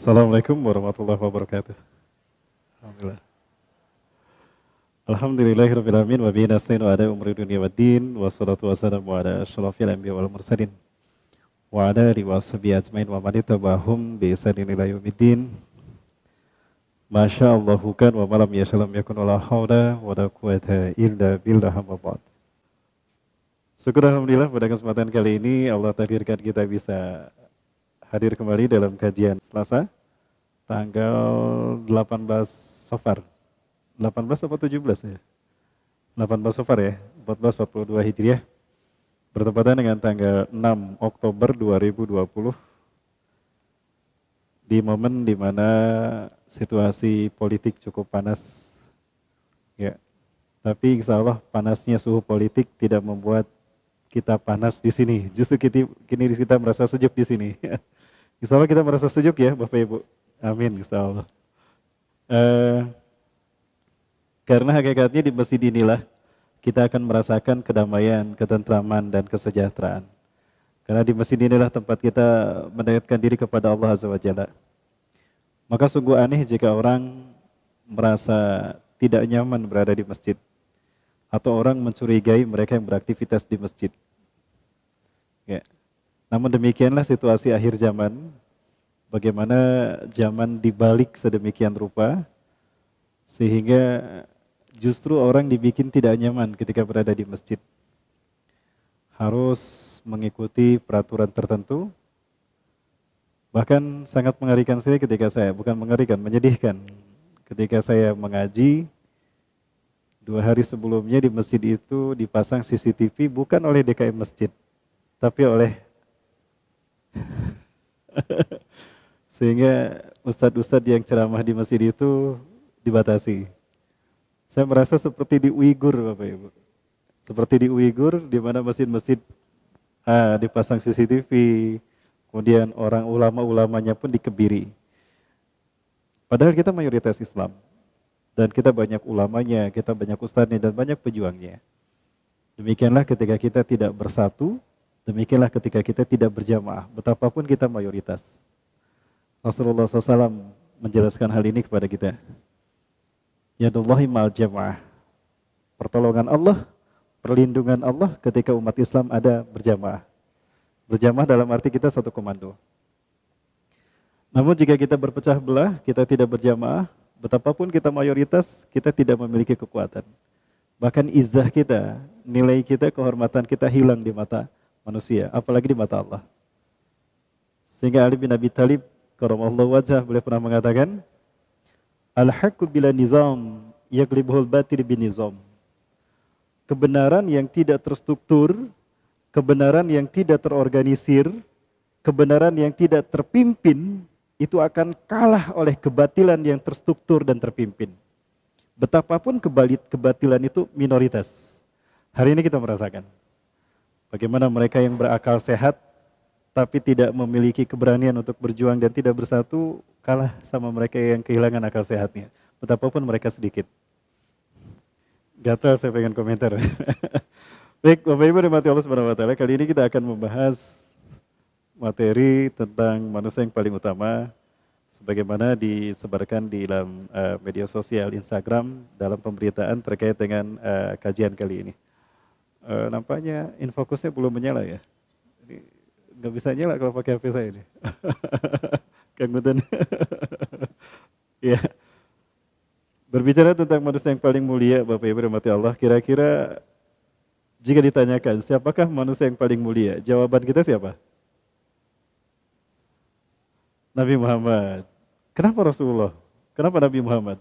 Assalamualaikum warahmatullahi wabarakatuh. Alhamdulillah. Alhamdulillahirabbil alamin wa bihi nasta'inu ala umuri dunya waddin wassalatu wassalamu ala asyrofil anbiya wal mursalin wa ala alihi washabihi ajmain wa man ittaba'ahum bi ihsanin ila yaumiddin. Masyaallahu kan wa malam yashalam yakun wala haula wala quwata illa billah amma ba'd. Syukur alhamdulillah pada kesempatan kali ini Allah takdirkan kita bisa hadir kembali dalam kajian Selasa tanggal 18 Safar. 18 atau 17 ya? 18 Safar ya, 1442 Hijriah. Bertepatan dengan tanggal 6 Oktober 2020 di momen di mana situasi politik cukup panas. Ya. Tapi insya Allah panasnya suhu politik tidak membuat kita panas di sini. Justru kini kita merasa sejuk di sini. Insya Allah kita merasa sejuk ya Bapak Ibu. Amin insya Allah. Karena hakikatnya di masjid inilah kita akan merasakan kedamaian, ketentraman, dan kesejahteraan. Karena di masjid inilah tempat kita mendekatkan diri kepada Allah Azza wa Jalla. Maka sungguh aneh jika orang merasa tidak nyaman berada di masjid. Atau orang mencurigai mereka yang beraktivitas di masjid. Ya. Namun demikianlah situasi akhir zaman, bagaimana zaman dibalik sedemikian rupa, sehingga justru orang dibikin tidak nyaman ketika berada di masjid. Harus mengikuti peraturan tertentu, bahkan sangat mengerikan sekali ketika saya, bukan mengerikan, menyedihkan, ketika saya mengaji, 2 hari sebelumnya di masjid itu dipasang CCTV bukan oleh DKM Masjid, tapi oleh sehingga ustadz-ustadz yang ceramah di masjid itu dibatasi. Saya merasa seperti di Uighur Bapak Ibu. Seperti di Uighur di mana masjid-masjid dipasang CCTV, kemudian orang ulama-ulamanya pun dikebiri. Padahal kita mayoritas Islam. Dan kita banyak ulamanya, kita banyak ustadznya dan banyak pejuangnya. Demikianlah ketika kita tidak bersatu, demikianlah ketika kita tidak berjamaah, betapapun kita mayoritas. Rasulullah SAW menjelaskan hal ini kepada kita. Yadullahi ma'al jamaah. Pertolongan Allah, perlindungan Allah ketika umat Islam ada berjamaah. Berjamaah dalam arti kita satu komando. Namun jika kita berpecah belah, kita tidak berjamaah, betapapun kita mayoritas, kita tidak memiliki kekuatan. Bahkan izzah kita, nilai kita, kehormatan kita hilang di mata manusia, apalagi di mata Allah. Sehingga Ali bin Abi Thalib, karamallahu wajhah, beliau pernah mengatakan, Al-haqqu bila nizam, yaglibuhul batil bin nizam. Kebenaran yang tidak terstruktur, kebenaran yang tidak terorganisir, kebenaran yang tidak terpimpin, itu akan kalah oleh kebatilan yang terstruktur dan terpimpin. Betapapun kebatilan itu minoritas. Hari ini kita merasakan bagaimana mereka yang berakal sehat tapi tidak memiliki keberanian untuk berjuang dan tidak bersatu kalah sama mereka yang kehilangan akal sehatnya. Betapapun mereka sedikit. Gatal saya pengen komentar. Baik, Bapak Ibu rahmati Allah Subhanahu wa taala, kali ini kita akan membahas materi tentang manusia yang paling utama sebagaimana disebarkan di dalam media sosial Instagram dalam pemberitaan terkait dengan kajian kali ini. Nampaknya infokusnya belum menyala ya. Ini nggak bisa nyala kalau pakai HP saya ini. Kang Guten. Ya. Berbicara tentang manusia yang paling mulia, Bapak Ibu rahmati Allah, kira-kira jika ditanyakan siapakah manusia yang paling mulia, jawaban kita siapa? Nabi Muhammad. Kenapa Rasulullah? Kenapa Nabi Muhammad?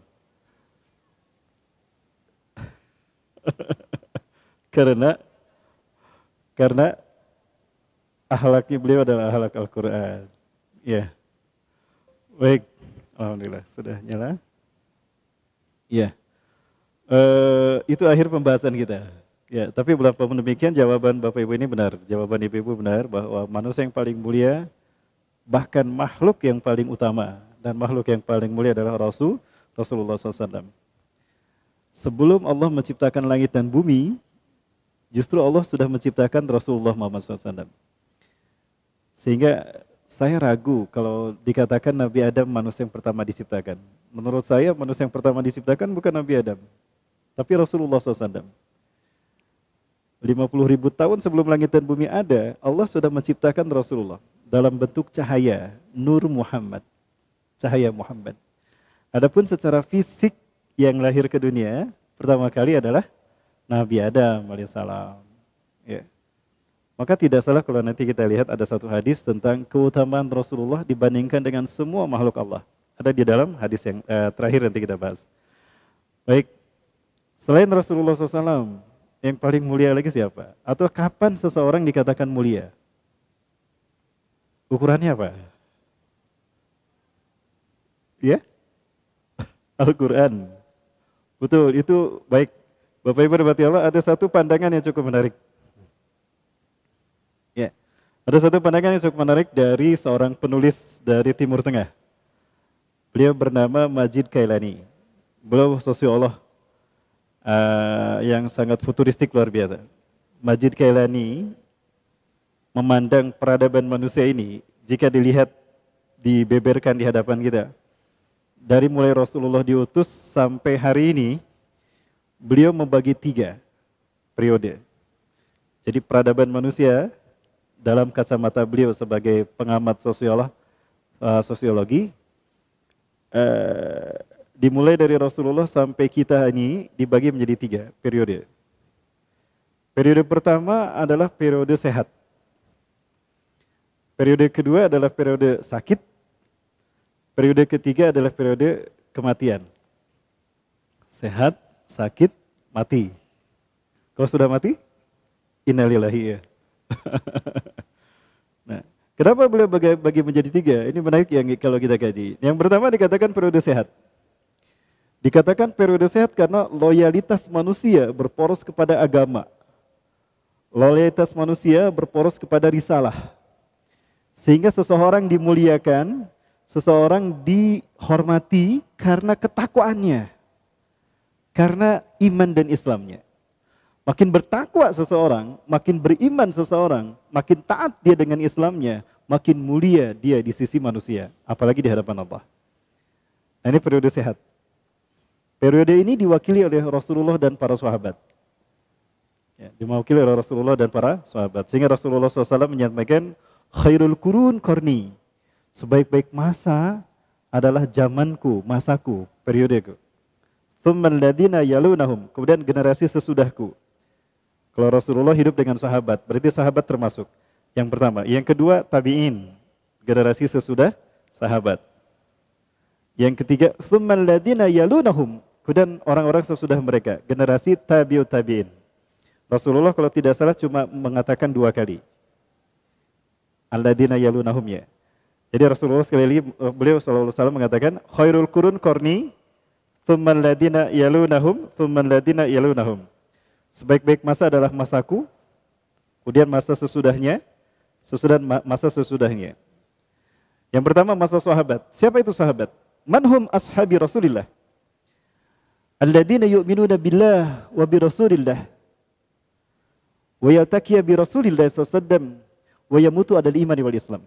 Karena akhlaknya beliau adalah akhlak Al-Quran. Ya. Baik. Alhamdulillah. Sudah nyala? Ya. Itu akhir pembahasan kita. Ya. Tapi walaupun demikian jawaban Bapak Ibu ini benar. Jawaban Ibu benar bahwa manusia yang paling mulia, bahkan makhluk yang paling utama dan makhluk yang paling mulia adalah Rasulullah SAW. Sebelum Allah menciptakan langit dan bumi, justru Allah sudah menciptakan Rasulullah Muhammad SAW. Sehingga saya ragu kalau dikatakan Nabi Adam manusia yang pertama diciptakan. Menurut saya manusia yang pertama diciptakan bukan Nabi Adam, tapi Rasulullah SAW. 50.000 tahun sebelum langit dan bumi ada, Allah sudah menciptakan Rasulullah dalam bentuk cahaya, Nur Muhammad, cahaya Muhammad. Adapun secara fisik yang lahir ke dunia pertama kali adalah Nabi Adam alaihissalam. Ya. Maka tidak salah kalau nanti kita lihat ada satu hadis tentang keutamaan Rasulullah dibandingkan dengan semua makhluk Allah. Ada di dalam hadis yang terakhir nanti kita bahas. Baik, selain Rasulullah SAW, yang paling mulia lagi siapa? Atau kapan seseorang dikatakan mulia? Ukurannya apa? Ya? Al-Quran. Betul, itu baik. Bapak Ibu rahmati Allah, ada satu pandangan yang cukup menarik. Ya, ada satu pandangan yang cukup menarik dari seorang penulis dari Timur Tengah. Beliau bernama Majid Kailani. Beliau sosiolog yang sangat futuristik luar biasa. Majid Kailani memandang peradaban manusia ini, jika dilihat dibeberkan di hadapan kita, dari mulai Rasulullah diutus sampai hari ini, beliau membagi 3 periode. Jadi peradaban manusia dalam kacamata beliau sebagai pengamat sosiologi, dimulai dari Rasulullah sampai kita ini dibagi menjadi 3 periode. Periode pertama adalah periode sehat. Periode kedua adalah periode sakit. Periode ketiga adalah periode kematian. Sehat, sakit, mati. Kalau sudah mati, innalillahi ya. Nah, kenapa beliau bagi menjadi 3? Ini menarik yang kalau kita kaji. Yang pertama dikatakan periode sehat. Dikatakan periode sehat karena loyalitas manusia berporos kepada agama. Loyalitas manusia berporos kepada risalah. Sehingga seseorang dimuliakan, seseorang dihormati karena ketakwaannya. Karena iman dan Islamnya. Makin bertakwa seseorang, makin beriman seseorang, makin taat dia dengan Islamnya, makin mulia dia di sisi manusia. Apalagi di hadapan Allah. Nah, ini periode sehat. Periode ini diwakili oleh Rasulullah dan para sahabat. Ya, diwakili oleh Rasulullah dan para sahabat. Sehingga Rasulullah SAW menyampaikan, khairul qurun qarni. Sebaik-baik masa adalah zamanku, masaku, periodeku. Tsummal ladzina yalunahum. Kemudian generasi sesudahku. Kalau Rasulullah hidup dengan sahabat, berarti sahabat termasuk. Yang pertama. Yang kedua, tabi'in. Generasi sesudah sahabat. Yang ketiga, tsummal ladzina yalunahum. Kemudian orang-orang sesudah mereka, generasi tabi'ut tabi'in. Rasulullah kalau tidak salah cuma mengatakan 2 kali. Alladzina yalunahum ya. Jadi Rasulullah sekali lagi beliau sallallahu alaihi wasallam mengatakan khairul qurun qarni tsummal ladzina yalunahum tsummal ladzina yalunahum. Sebaik-baik masa adalah masaku, kemudian masa sesudahnya, masa sesudahnya. Yang pertama masa sahabat. Siapa itu sahabat? Manhum ashabi Rasulillah. Alladzina yu'minuna billah wa bi Rasulillah. Wa yataqiya bi Rasulillah sallallahu alaihi wasallam wa yamutu adal iman wal Islam.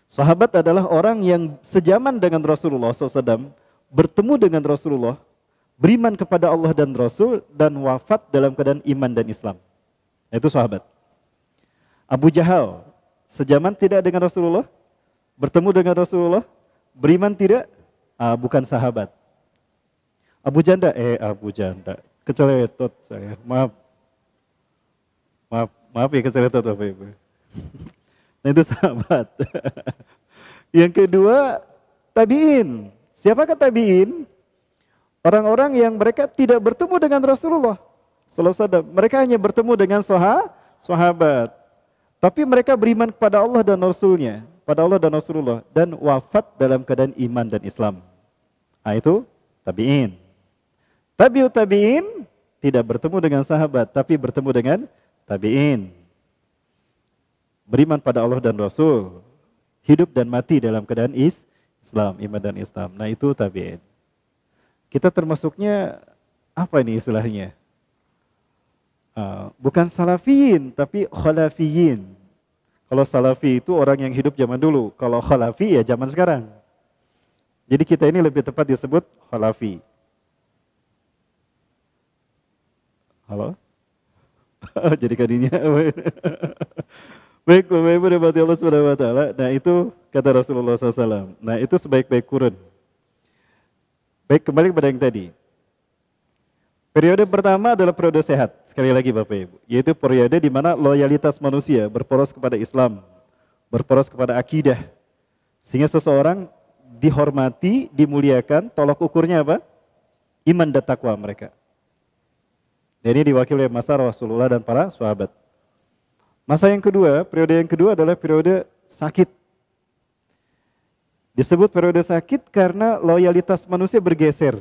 Sahabat adalah orang yang sejaman dengan Rasulullah SAW, bertemu dengan Rasulullah, beriman kepada Allah dan Rasul, dan wafat dalam keadaan iman dan Islam. Itu sahabat. Abu Jahal, sejaman tidak dengan Rasulullah, bertemu dengan Rasulullah, beriman tidak, bukan sahabat. Abu Janda, keceletot saya, maaf ya keceletot Bapak Ibu. Nah itu sahabat. Yang kedua, tabi'in. Siapakah tabi'in? Orang-orang yang mereka tidak bertemu dengan Rasulullah sallallahu alaihi wasallam. Mereka hanya bertemu dengan sahabat. Tapi mereka beriman kepada Allah dan Rasulnya, pada Allah dan Rasulullah, dan wafat dalam keadaan iman dan Islam. Nah itu tabi'in. Tabi'ut tabi'in tidak bertemu dengan sahabat, tapi bertemu dengan tabi'in. Beriman pada Allah dan Rasul, hidup dan mati dalam keadaan Islam, iman dan Islam. Nah itu tabi'in. Kita termasuknya apa ini istilahnya? Bukan salafiyin, tapi khalafiyin. Kalau salafi itu orang yang hidup zaman dulu. Kalau khalafi ya zaman sekarang. Jadi kita ini lebih tepat disebut khalafi. Halo? Jadi kadinya. Baik, Bapak Ibu rahmati Allah Subhanahu wa taala. Nah, itu kata Rasulullah SAW. Nah, itu sebaik-baik kurun. Baik, kembali kepada yang tadi. Periode pertama adalah periode sehat. Sekali lagi Bapak Ibu, yaitu periode di mana loyalitas manusia berporos kepada Islam, berporos kepada akidah. Sehingga seseorang dihormati, dimuliakan, tolak ukurnya apa? Iman dan takwa mereka. Dan ini diwakili oleh masa Rasulullah dan para sahabat. Masa yang kedua, periode yang kedua adalah periode sakit. Disebut periode sakit karena loyalitas manusia bergeser.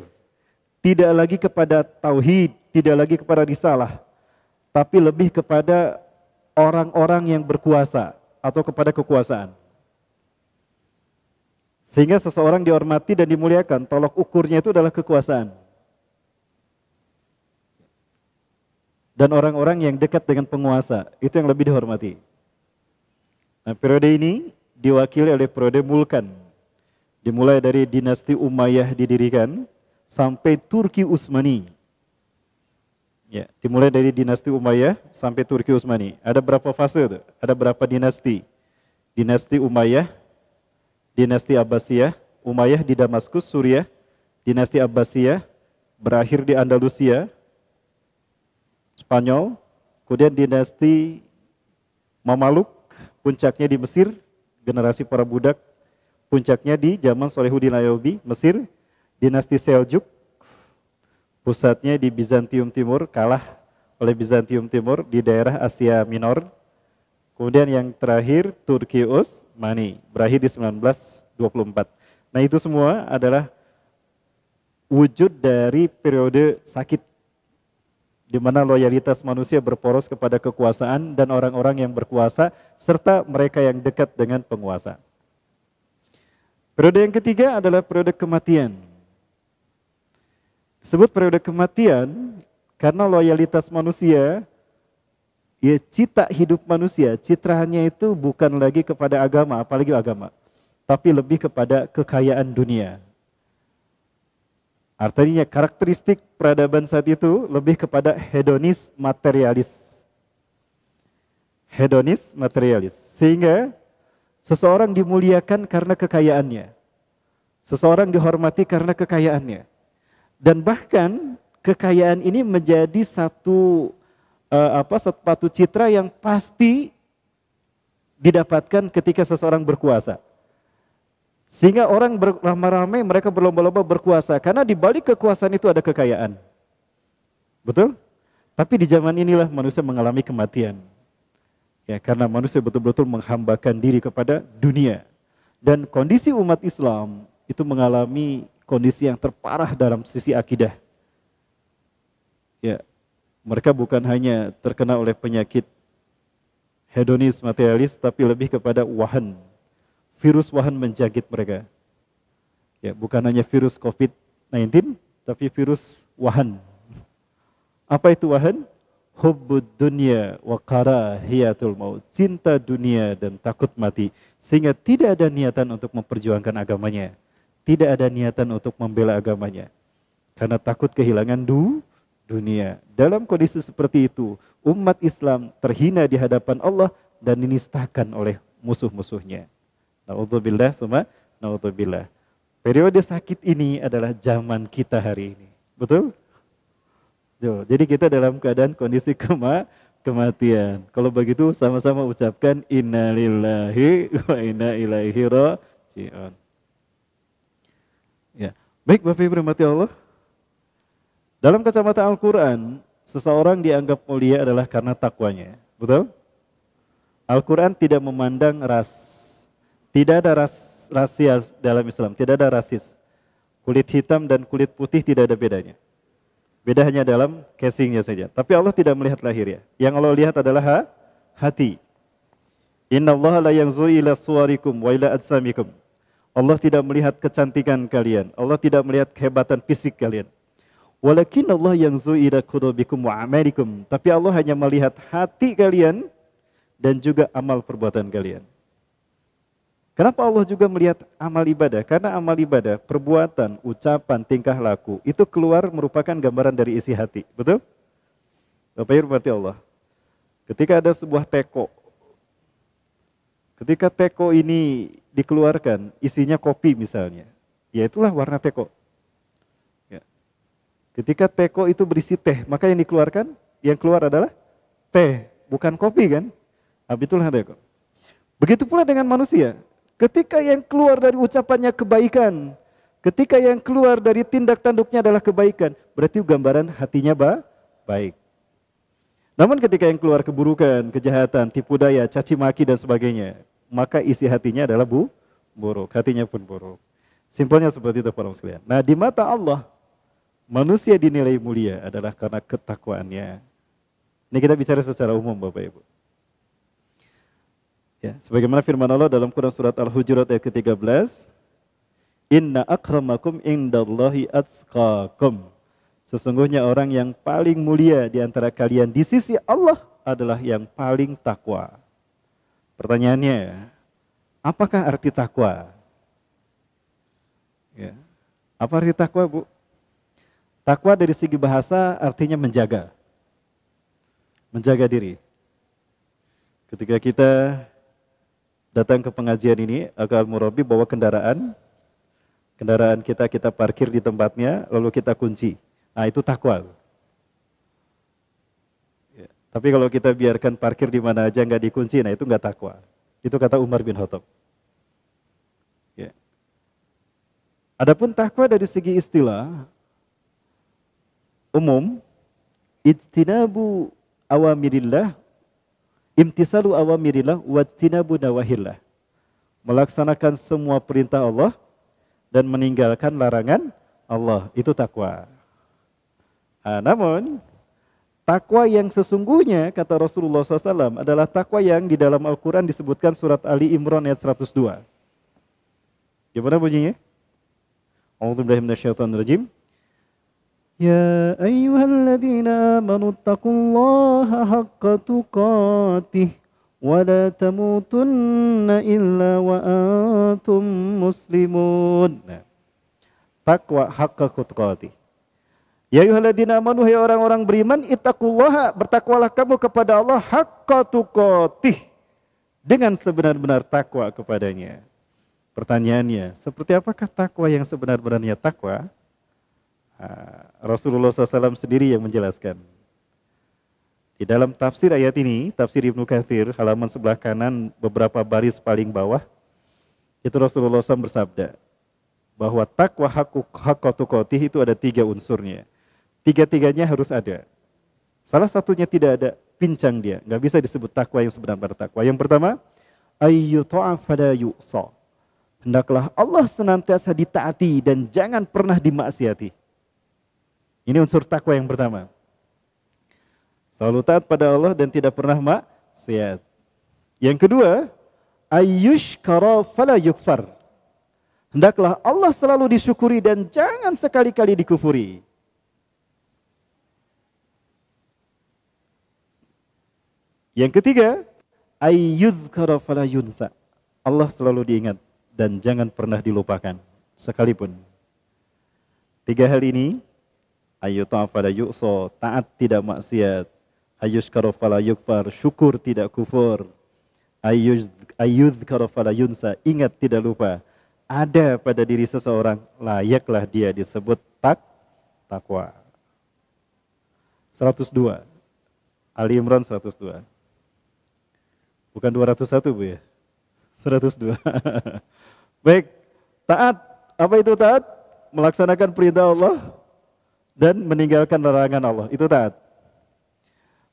Tidak lagi kepada tauhid, tidak lagi kepada risalah, tapi lebih kepada orang-orang yang berkuasa atau kepada kekuasaan. Sehingga seseorang dihormati dan dimuliakan, tolok ukurnya itu adalah kekuasaan. Dan orang-orang yang dekat dengan penguasa, itu yang lebih dihormati. Nah, periode ini diwakili oleh periode Mulkan. Dimulai dari dinasti Umayyah didirikan, sampai Turki Utsmani. Ya, dimulai dari dinasti Umayyah sampai Turki Utsmani. Ada berapa fase itu? Ada berapa dinasti? Dinasti Umayyah, dinasti Abbasiyah, Umayyah di Damaskus, Suriah, dinasti Abbasiyah, berakhir di Andalusia, Spanyol, kemudian dinasti Mamaluk, puncaknya di Mesir, generasi para budak, puncaknya di zaman Salahuddin Ayyubi, Mesir, dinasti Seljuk, pusatnya di Bizantium Timur, kalah oleh Bizantium Timur di daerah Asia Minor. Kemudian yang terakhir Turki Utsmani, berakhir di 1924. Nah, itu semua adalah wujud dari periode sakit, di mana loyalitas manusia berporos kepada kekuasaan dan orang-orang yang berkuasa, serta mereka yang dekat dengan penguasa. Periode yang ketiga adalah periode kematian. Disebut periode kematian karena loyalitas manusia, ya cita hidup manusia, citranya itu bukan lagi kepada agama, apalagi agama, tapi lebih kepada kekayaan dunia. Artinya karakteristik peradaban saat itu lebih kepada hedonis materialis. Hedonis materialis. Sehingga seseorang dimuliakan karena kekayaannya. Seseorang dihormati karena kekayaannya. Dan bahkan kekayaan ini menjadi satu citra yang pasti didapatkan ketika seseorang berkuasa. Sehingga orang beramai-ramai, mereka berlomba-lomba berkuasa. Karena di balik kekuasaan itu ada kekayaan. Betul? Tapi di zaman inilah manusia mengalami kematian. Ya, karena manusia betul-betul menghambakan diri kepada dunia. Dan kondisi umat Islam itu mengalami kondisi yang terparah dalam sisi akidah. Ya, mereka bukan hanya terkena oleh penyakit hedonis materialis, tapi lebih kepada wahan. Virus wahan menjangkit mereka. Ya, bukan hanya virus COVID-19, tapi virus wahan. Apa itu wahan? Hubbud dunya wa karahiyatul maut. Cinta dunia dan takut mati. Sehingga tidak ada niatan untuk memperjuangkan agamanya. Tidak ada niatan untuk membela agamanya. Karena takut kehilangan dunia. Dalam kondisi seperti itu, umat Islam terhina di hadapan Allah dan dinistakan oleh musuh-musuhnya. Na'udzubillah, summa na'udzubillah. Periode sakit ini adalah zaman kita hari ini. Betul? Jadi kita dalam keadaan kondisi kematian. Kalau begitu sama-sama ucapkan innalillahi wa inna ilaihi raji'un. Ya. Baik Bapak Ibu rahmati Allah. Dalam kacamata Al-Quran, seseorang dianggap mulia adalah karena takwanya. Betul? Al-Quran tidak memandang ras. Tidak ada rasial dalam Islam, tidak ada rasis. Kulit hitam dan kulit putih tidak ada bedanya. Beda hanya dalam casingnya saja. Tapi Allah tidak melihat lahir ya. Yang Allah lihat adalah hati. Inna Allah la yanzuru ila suwarikum wa ila ajsamikum. Allah tidak melihat kecantikan kalian. Allah tidak melihat kehebatan fisik kalian. Walakin Allah yanzuru ila qulubikum wa amalikum. Tapi Allah hanya melihat hati kalian dan juga amal perbuatan kalian. Kenapa Allah juga melihat amal ibadah? Karena amal ibadah, perbuatan, ucapan, tingkah laku, itu keluar merupakan gambaran dari isi hati. Betul? Bapak Ibu berarti Allah. Ketika ada sebuah teko, ketika teko ini dikeluarkan, isinya kopi misalnya, ya itulah warna teko. Ya. Ketika teko itu berisi teh, maka yang dikeluarkan, yang keluar adalah teh, bukan kopi kan? Itulah teko. Begitu pula dengan manusia. Ketika yang keluar dari ucapannya kebaikan, ketika yang keluar dari tindak tanduknya adalah kebaikan, berarti gambaran hatinya baik. Namun ketika yang keluar keburukan, kejahatan, tipu daya, caci maki dan sebagainya, maka isi hatinya adalah buruk, hatinya pun buruk. Simpelnya seperti itu para sekalian. Nah, di mata Allah, manusia dinilai mulia adalah karena ketakwaannya. Ini kita bicara secara umum Bapak Ibu. Ya, sebagaimana firman Allah dalam Quran surat Al-Hujurat ayat ke-13, Inna akramakum indallahi atqakum. Sesungguhnya orang yang paling mulia di antara kalian di sisi Allah adalah yang paling takwa. Pertanyaannya, apakah arti takwa? Ya. Apa arti takwa, Bu? Takwa dari segi bahasa artinya menjaga. Menjaga diri. Ketika kita datang ke pengajian ini, agar murabi bawa kendaraan kita parkir di tempatnya, lalu kita kunci. Nah, itu takwa. Ya. Tapi kalau kita biarkan parkir di mana aja nggak dikunci, nah itu nggak takwa. Itu kata Umar bin Khattab. Ya. Adapun takwa dari segi istilah umum, ijtinabu awamirillah, imtisalu awamirillah, wajtinabu nawahillah. Melaksanakan semua perintah Allah dan meninggalkan larangan Allah, itu takwa. Nah, namun takwa yang sesungguhnya kata Rasulullah SAW adalah takwa yang di dalam Al-Quran disebutkan surat Ali Imran ayat 102. Gimana bunyinya? A'udzubillahi minasyaitonirrajim. Ya ayyuhalladzina amanu taqullaha haqqa tuqatih wa la tamutunna illa wa antum muslimun. Nah, takwa haqqa tuqatih. Ya ayyuhalladzina amanu, hai orang-orang beriman, ittaqullaha, bertakwalah kamu kepada Allah haqqa tuqatih, dengan sebenar-benar takwa kepadanya. Pertanyaannya, seperti apakah takwa yang sebenar-benarnya takwa? Rasulullah SAW sendiri yang menjelaskan. Di dalam tafsir ayat ini, tafsir Ibnu Katsir, halaman sebelah kanan, beberapa baris paling bawah, itu Rasulullah SAW bersabda, bahwa takwa haqqa tuqatih itu ada 3 unsurnya. 3-tiganya harus ada. Salah satunya tidak ada, pincang dia. Nggak bisa disebut takwa yang sebenar-benar takwa. Yang pertama, ayyuta'a fala yu'sa. Hendaklah Allah senantiasa ditaati dan jangan pernah dimaksiati. Ini unsur takwa yang pertama. Selalu taat pada Allah dan tidak pernah maksiat. Yang kedua, ayyushkara fala yukfar. Hendaklah Allah selalu disyukuri dan jangan sekali-kali dikufuri. Yang ketiga, ayyuzkara fala yunsa. Allah selalu diingat dan jangan pernah dilupakan sekalipun. 3 hal ini, ayyuta'a fala yu'sa, taat tidak maksiat, ayyushkara fala yukfar, syukur tidak kufur, ayyuzkara fala yunsa, ingat tidak lupa, ada pada diri seseorang, layaklah dia disebut takwa. 102. Ali Imran 102. Bukan 201 Bu ya. 102. Baik, taat. Apa itu taat? Melaksanakan perintah Allah dan meninggalkan larangan Allah. Itu taat.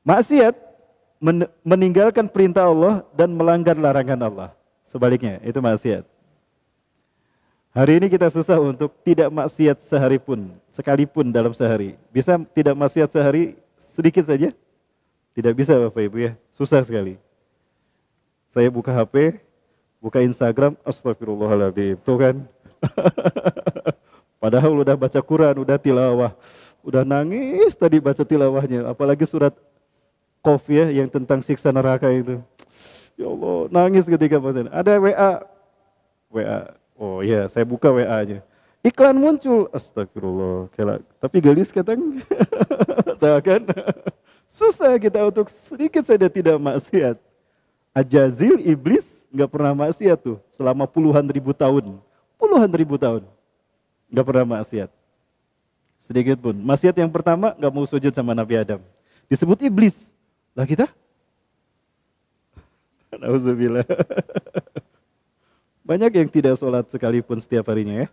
Maksiat, meninggalkan perintah Allah dan melanggar larangan Allah. Sebaliknya, itu maksiat. Hari ini kita susah untuk tidak maksiat sehari pun, sekalipun dalam sehari. Bisa tidak maksiat sehari sedikit saja? Tidak bisa Bapak Ibu ya, susah sekali. Saya buka HP, buka Instagram, astagfirullahaladzim, tuh kan. Padahal udah baca Quran, udah tilawah, udah nangis tadi baca tilawahnya. Apalagi surat Qaf ya, yang tentang siksa neraka itu. Ya Allah, nangis ketika pasien. Ada WA. Oh iya, saya buka WA-nya. Iklan muncul, astagfirullah. Tapi gelis katanya. Tahu kan? Susah kita untuk sedikit saja tidak maksiat. Ajazil, iblis, nggak pernah maksiat tuh selama puluhan ribu tahun. Puluhan ribu tahun. Nggak pernah maksiat. Sedikit pun. Maksiat yang pertama nggak mau sujud sama Nabi Adam. Disebut iblis. Lah kita? Nauzubillah. Banyak yang tidak sholat sekalipun setiap harinya ya.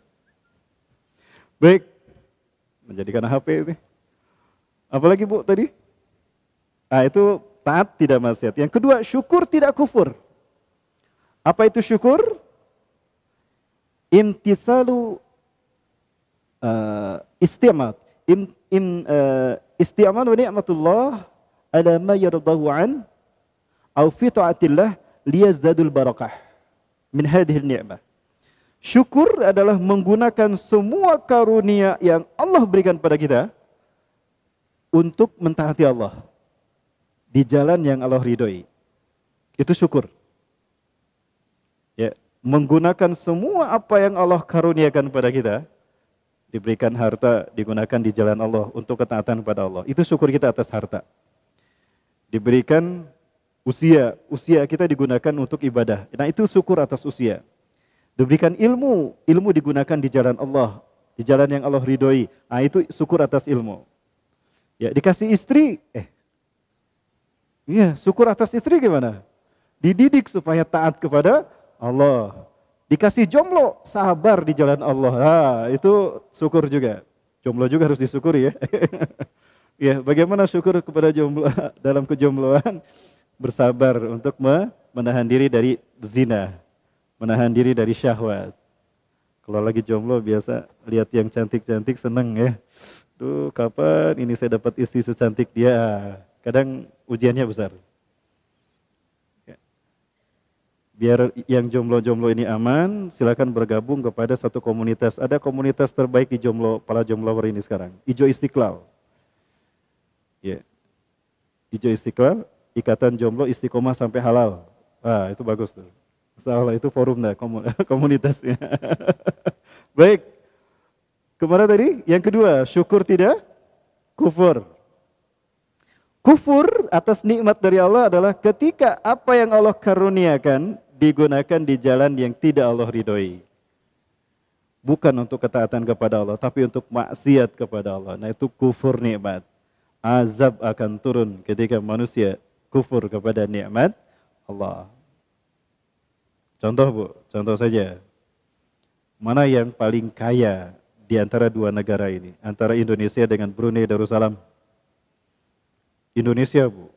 Baik. Menjadikan HP ini. Apalagi Bu tadi? Ah itu taat tidak maksiat. Yang kedua, syukur tidak kufur. Apa itu syukur? Imtisalu isti'mal. Isti'mal wa ni'matullah ala ma yardahu an au fi ta'atillah liyazdadul barakah min hadhihi ni'mah. Syukur adalah menggunakan semua karunia yang Allah berikan pada kita untuk mentaati Allah di jalan yang Allah ridhoi. Itu syukur. Ya, menggunakan semua apa yang Allah karuniakan pada kita, diberikan harta, digunakan di jalan Allah untuk ketaatan pada Allah. Itu syukur kita atas harta. Diberikan usia kita digunakan untuk ibadah. Nah, itu syukur atas usia. Diberikan ilmu digunakan di jalan Allah, di jalan yang Allah ridhoi. Nah, itu syukur atas ilmu. Ya, dikasih istri, iya, syukur atas istri gimana? Dididik supaya taat kepada Allah. Dikasih jomblo, sabar di jalan Allah. Nah, itu syukur juga. Jomblo juga harus disyukuri ya. Ya, bagaimana syukur kepada jomblo dalam kejombloan? Bersabar untuk menahan diri dari zina, menahan diri dari syahwat. Kalau lagi jomblo biasa lihat yang cantik-cantik seneng ya. Duh, kapan ini saya dapat istri secantik dia? Kadang ujiannya besar. Biar yang jomblo-jomblo ini aman, silakan bergabung kepada satu komunitas. Ada komunitas terbaik di para jomblower ini sekarang. Ijo Istiqlal. Ya. Ijo Istiqlal, Ikatan Jomblo Istiqomah sampai halal. Ah, itu bagus tuh. Insyaallah itu forum komunitasnya. Baik. Kemana tadi? Yang kedua, syukur tidak kufur. Kufur atas nikmat dari Allah adalah ketika apa yang Allah karuniakan digunakan di jalan yang tidak Allah ridhoi. Bukan untuk ketaatan kepada Allah, tapi untuk maksiat kepada Allah. Nah, itu kufur nikmat. Azab akan turun ketika manusia kufur kepada nikmat Allah. Contoh Bu, contoh saja. Mana yang paling kaya di antara dua negara ini? Antara Indonesia dengan Brunei Darussalam. Indonesia Bu.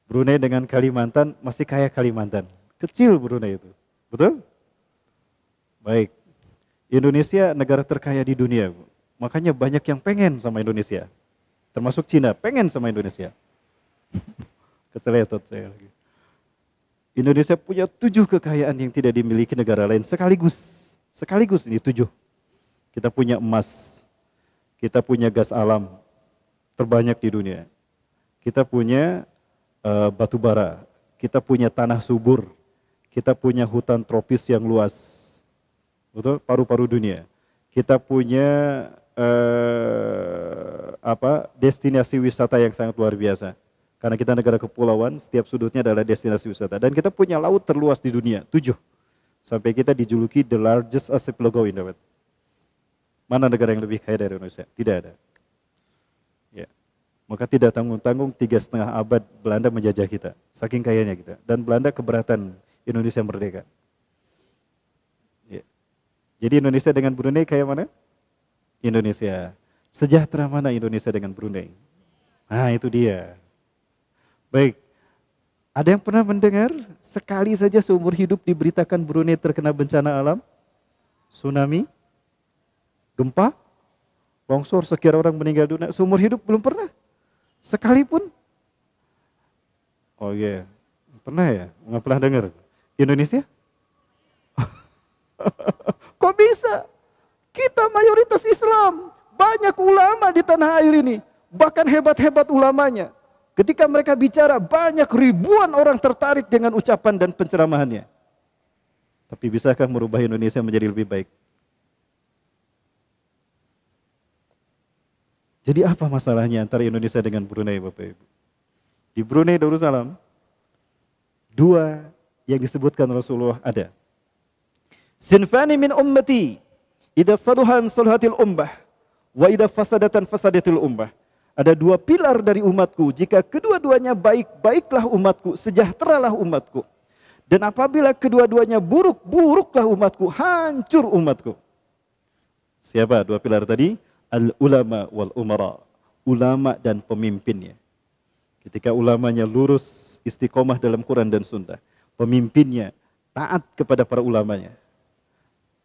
Brunei dengan Kalimantan masih kaya Kalimantan. Kecil Brunei itu. Betul? Baik. Indonesia negara terkaya di dunia Bu. Makanya banyak yang pengen sama Indonesia. Termasuk Cina, pengen sama Indonesia. Keceletot saya lagi. Indonesia punya 7 kekayaan yang tidak dimiliki negara lain sekaligus. Sekaligus ini 7. Kita punya emas. Kita punya gas alam terbanyak di dunia. Kita punya batu bara. Kita punya tanah subur. Kita punya hutan tropis yang luas. Betul? Paru-paru dunia. Kita punya destinasi wisata yang sangat luar biasa. Karena kita negara kepulauan, setiap sudutnya adalah destinasi wisata. Dan kita punya laut terluas di dunia, 7. Sampai kita dijuluki the largest archipelago in the world. Mana negara yang lebih kaya dari Indonesia? Tidak ada. Ya. Maka tidak tanggung-tanggung 3,5 abad Belanda menjajah kita. Saking kayanya kita. Dan Belanda keberatan Indonesia merdeka. Ya. Jadi Indonesia dengan Brunei kayak mana? Indonesia. Sejahtera mana Indonesia dengan Brunei? Nah itu dia. Baik, ada yang pernah mendengar sekali saja seumur hidup diberitakan Brunei terkena bencana alam? Tsunami? Gempa? Longsor sekian orang meninggal dunia? Seumur hidup belum pernah? Sekalipun? Oh iya, pernah ya? Nggak pernah dengar? Indonesia? Kok bisa? Kita mayoritas Islam, banyak ulama di tanah air ini, bahkan hebat-hebat ulamanya. Ketika mereka bicara, banyak ribuan orang tertarik dengan ucapan dan penceramahannya. Tapi bisakah merubah Indonesia menjadi lebih baik? Jadi apa masalahnya antara Indonesia dengan Brunei, Bapak Ibu? Di Brunei Darussalam, dua yang disebutkan Rasulullah ada. Sinfani min ummati, idza saluhan salahatil ummah, wa idza fasadatan fasadatil ummah. Ada dua pilar dari umatku, jika kedua-duanya baik, baiklah umatku, sejahteralah umatku. Dan apabila kedua-duanya buruk, buruklah umatku, hancur umatku. Siapa dua pilar tadi? Al-ulama wal umara, ulama dan pemimpinnya. Ketika ulamanya lurus, istiqomah dalam Quran dan Sunnah, pemimpinnya taat kepada para ulamanya,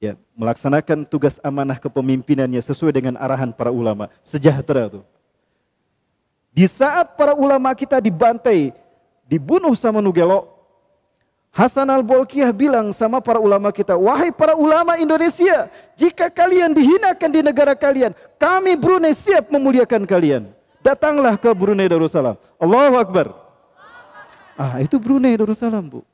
ya, melaksanakan tugas amanah kepemimpinannya sesuai dengan arahan para ulama, sejahtera tuh. Di saat para ulama kita dibantai, dibunuh sama Nugelo, Hasan al-Bolkiah bilang sama para ulama kita, wahai para ulama Indonesia, jika kalian dihinakan di negara kalian, kami Brunei siap memuliakan kalian. Datanglah ke Brunei Darussalam. Allahu Akbar. Itu Brunei Darussalam, Bu.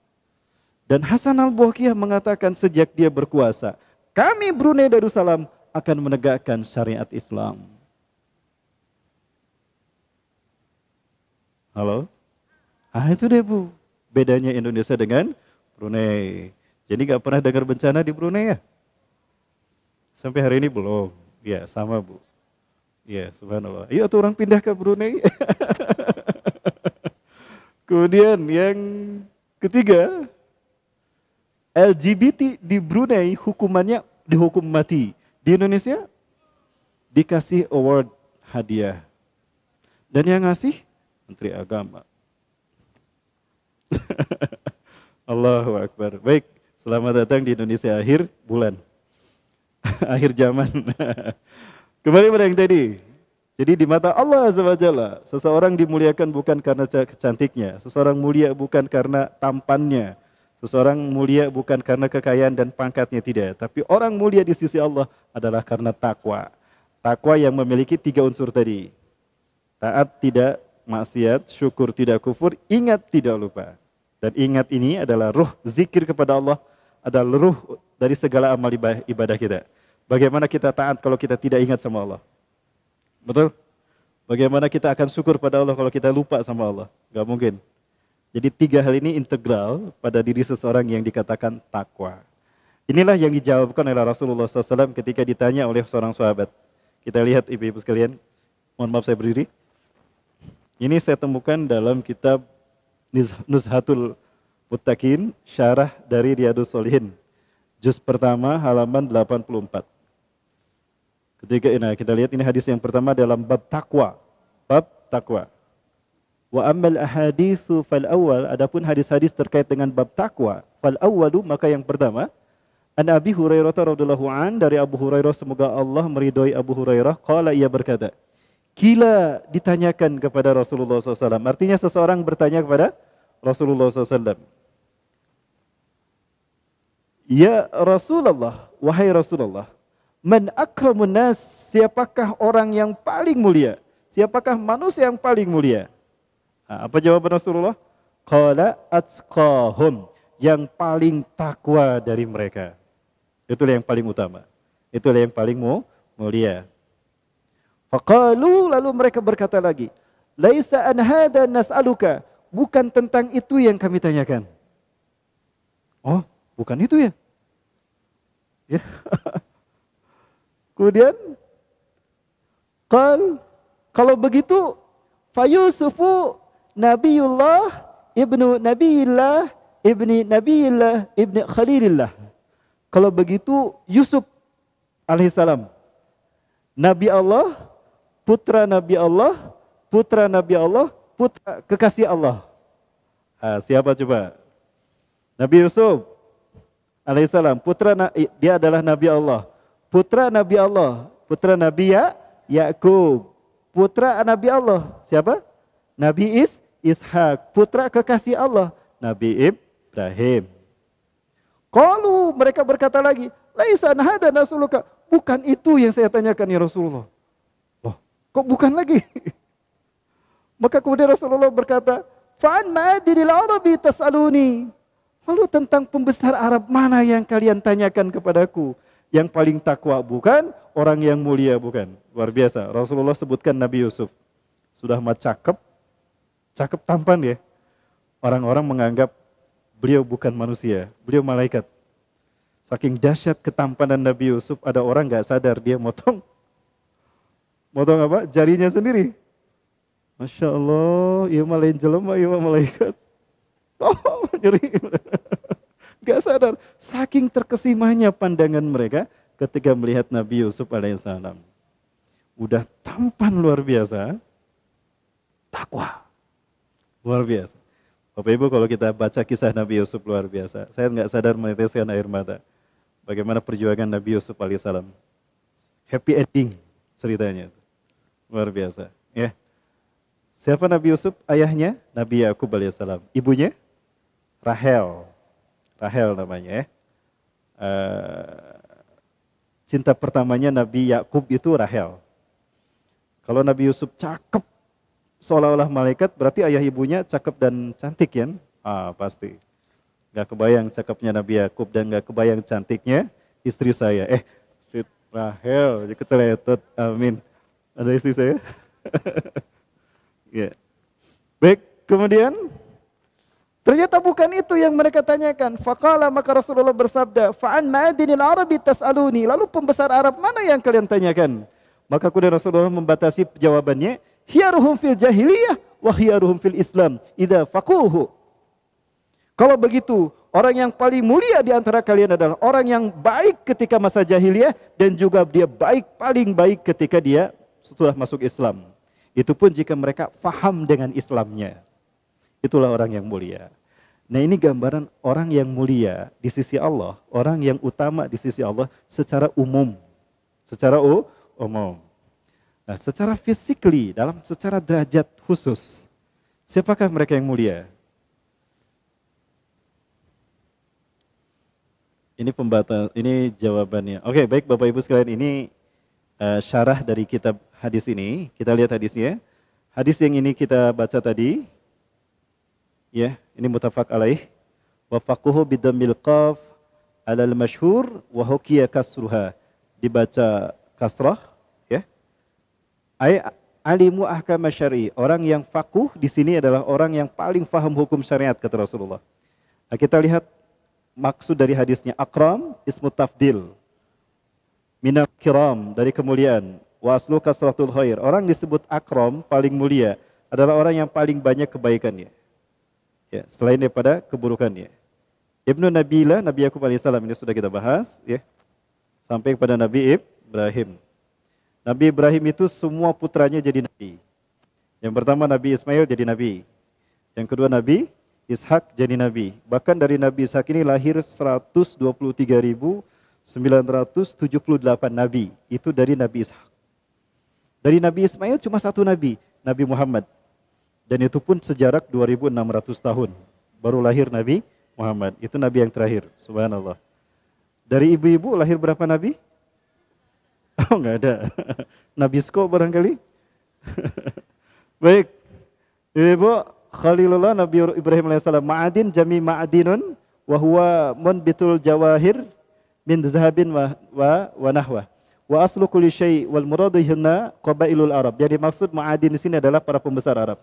Dan Hasan al-Bolkiah mengatakan sejak dia berkuasa, kami Brunei Darussalam akan menegakkan syariat Islam. Halo? Itu deh, Bu. Bedanya Indonesia dengan Brunei. Jadi gak pernah dengar bencana di Brunei ya? Sampai hari ini belum. Ya sama, Bu. Ya subhanallah. Iya tuh orang pindah ke Brunei. Kemudian yang ketiga, LGBT di Brunei hukumannya dihukum mati. Di Indonesia dikasih award hadiah. Dan yang ngasih Menteri Agama. Allahu Akbar. Baik, selamat datang di Indonesia akhir bulan. Akhir zaman. Kembali pada yang tadi. Jadi di mata Allah Azza wa Jalla, seseorang dimuliakan bukan karena cantiknya, seseorang mulia bukan karena tampannya, seseorang mulia bukan karena kekayaan dan pangkatnya, tidak. Tapi orang mulia di sisi Allah adalah karena takwa. Takwa yang memiliki tiga unsur tadi. Taat tidak maksiat, syukur tidak kufur, ingat tidak lupa. Dan ingat ini adalah ruh zikir kepada Allah, adalah ruh dari segala amal ibadah kita. Bagaimana kita taat kalau kita tidak ingat sama Allah? Betul? Bagaimana kita akan syukur pada Allah kalau kita lupa sama Allah? Gak mungkin. Jadi tiga hal ini integral pada diri seseorang yang dikatakan takwa. Inilah yang dijawabkan oleh Rasulullah SAW ketika ditanya oleh seorang sahabat. Kita lihat ibu-ibu sekalian. Mohon maaf saya berdiri. Ini saya temukan dalam kitab Nuzhatul Muttaqin, syarah dari Riyadhus Shalihin. Juz pertama halaman 84. Kita lihat ini hadis yang pertama dalam bab takwa. Bab takwa. Wa ammal ahaditsu fal awwal, adapun hadis-hadis terkait dengan bab takwa, fal awwalu, maka yang pertama, an Abi Hurairah radhiyallahu an, dari Abu Hurairah, semoga Allah meridhoi Abu Hurairah, qala, ia berkata, kila, ditanyakan kepada Rasulullah SAW. Artinya seseorang bertanya kepada Rasulullah SAW. Ya Rasulullah, wahai Rasulullah, man akramun nas, siapakah orang yang paling mulia? Siapakah manusia yang paling mulia? Apa jawaban Rasulullah? Qala atqahum, yang paling takwa dari mereka. Itulah yang paling utama. Itulah yang paling mulia. Faqalu, lalu mereka berkata lagi, laisa an hada nas'aluka, bukan tentang itu yang kami tanyakan. Oh, bukan itu ya? Ya. Kemudian kalau begitu fa Yusufu Nabiullah ibnu Nabiillah ibni Khalilillah. Kalau begitu Yusuf alaihissalam, Nabi Allah, putra Nabi Allah, putra Nabi Allah, putra kekasih Allah. Siapa coba? Nabi Yusuf alaihissalam, dia adalah Nabi Allah. Putra Nabi Allah, putra Nabi Yakub, putra Nabi Allah, siapa? Nabi Ishak, putra kekasih Allah, Nabi Ibrahim. Qalu, mereka berkata lagi, laisa hada nasuluka, bukan itu yang saya tanyakan ya Rasulullah. Loh, kok bukan lagi? Maka kemudian Rasulullah berkata, "Fa'an ma'adinil Arabi tas'aluni." Lalu tentang pembesar Arab mana yang kalian tanyakan kepadaku? Yang paling takwa bukan, orang yang mulia bukan. Luar biasa. Rasulullah sebutkan Nabi Yusuf. Sudah mah cakep, cakep tampan ya. Orang-orang menganggap beliau bukan manusia, beliau malaikat. Saking dahsyat ketampanan Nabi Yusuf, ada orang nggak sadar dia motong apa? Jarinya sendiri. Masya Allah, iya mah lain jelema, iya mah malaikat. Oh, nyeri. Gak sadar, saking terkesimanya pandangan mereka ketika melihat Nabi Yusuf alaihissalam. Udah tampan luar biasa, takwa luar biasa. Bapak Ibu, kalau kita baca kisah Nabi Yusuf luar biasa, saya nggak sadar meneteskan air mata. Bagaimana perjuangan Nabi Yusuf alaihissalam. Happy ending ceritanya, luar biasa. Ya, siapa Nabi Yusuf? Ayahnya Nabi Yakub alaihissalam. Ibunya Rahel. Rahel namanya ya. Cinta pertamanya Nabi Yakub itu Rahel. Kalau Nabi Yusuf cakep seolah-olah malaikat, berarti ayah ibunya cakep dan cantik ya? Pasti. Gak kebayang cakepnya Nabi Yakub dan gak kebayang cantiknya istri saya. Si Rahel, keceletot, amin. Ada istri saya? Ya. Baik, kemudian ternyata bukan itu yang mereka tanyakan. Faqala, maka Rasulullah bersabda, "Fa'an ma'adinil Arabi tas'aluni." Lalu pembesar Arab mana yang kalian tanyakan? Maka kemudian Rasulullah membatasi jawabannya, "Khiyaruhum fil jahiliyah wa khiyaruhum fil Islam idza faquhu." Kalau begitu, orang yang paling mulia di antara kalian adalah orang yang baik ketika masa jahiliyah dan juga dia paling baik ketika dia setelah masuk Islam. Itu pun jika mereka faham dengan Islamnya. Itulah orang yang mulia. Nah, ini gambaran orang yang mulia di sisi Allah, orang yang utama di sisi Allah secara umum. Secara umum. Nah, secara physically, secara derajat khusus, siapakah mereka yang mulia? Ini jawabannya. Oke, baik Bapak Ibu sekalian, ini syarah dari kitab hadis ini. Kita lihat hadisnya. Hadis yang ini kita baca tadi. Ya, ini muttafaq alaih. Wa faquhu bidammil qaf alal masyhur wa hukiya kasruha. Dibaca kasrah, ya. Alimu ahkam syar'i. Orang yang faqih di sini adalah orang yang paling paham hukum syariat kata Rasulullah. Nah, kita lihat maksud dari hadisnya. Akram ismu tafdil. Minal kiram, dari kemuliaan. Wa aslu kasratul khair. Orang disebut akram, paling mulia, adalah orang yang paling banyak kebaikannya. Ya, selain daripada keburukannya. Ibnu Nabilah, Nabi Yakub alaihissalam, ini sudah kita bahas, ya. Sampai kepada Nabi Ibrahim. Nabi Ibrahim itu semua putranya jadi nabi. Yang pertama Nabi Ismail jadi nabi. Yang kedua Nabi Ishak jadi nabi. Bahkan dari Nabi Ishak ini lahir 123.978 nabi. Itu dari Nabi Ishak. Dari Nabi Ismail cuma satu nabi, Nabi Muhammad. Dan itu pun sejarak 2.600 tahun. Baru lahir Nabi Muhammad. Itu Nabi yang terakhir. Subhanallah. Dari ibu-ibu lahir berapa Nabi? Oh, enggak ada. Nabi Sko barangkali. Baik. Ibu Khalilullah Nabi Ibrahim alaihissalam. Ma'adin jami ma'adinun. Wahuwa munbitul jawahir min zahabin wa nahwa. Wa aslu kulli syai' wal muradu huna qabailul Arab. Jadi maksud ma'adin di sini adalah para pembesar Arab.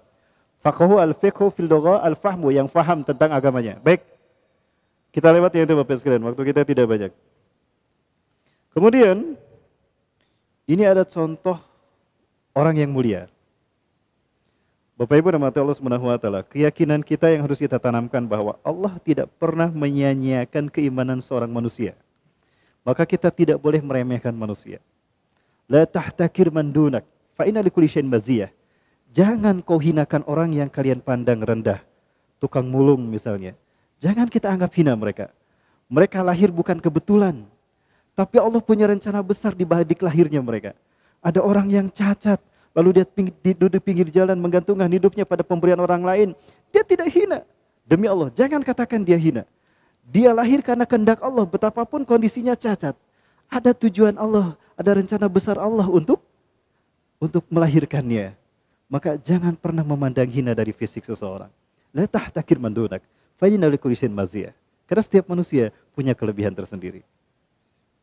Faqahu al-fiqhu fil lugha al-fahmu, yang faham tentang agamanya. Baik. Kita lewat yang itu Bapak sekalian, waktu kita tidak banyak. Kemudian ini ada contoh orang yang mulia. Bapak Ibu rahmati Allah Subhanahu wa taala, keyakinan kita yang harus kita tanamkan bahwa Allah tidak pernah menyia-nyiakan keimanan seorang manusia. Maka kita tidak boleh meremehkan manusia. La tahtakir man dunak, fa inna likulli syai'in maziyah. Jangan kau hinakan orang yang kalian pandang rendah. Tukang mulung misalnya. Jangan kita anggap hina mereka. Mereka lahir bukan kebetulan. Tapi Allah punya rencana besar di balik lahirnya mereka. Ada orang yang cacat. Lalu dia duduk pinggir jalan menggantungkan hidupnya pada pemberian orang lain. Dia tidak hina. Demi Allah, jangan katakan dia hina. Dia lahir karena kehendak Allah. Betapapun kondisinya cacat. Ada tujuan Allah. Ada rencana besar Allah untuk melahirkannya. Maka jangan pernah memandang hina dari fisik seseorang. La tahtakir man dunak, fa inna likulli syai'in maziyah. Karena setiap manusia punya kelebihan tersendiri.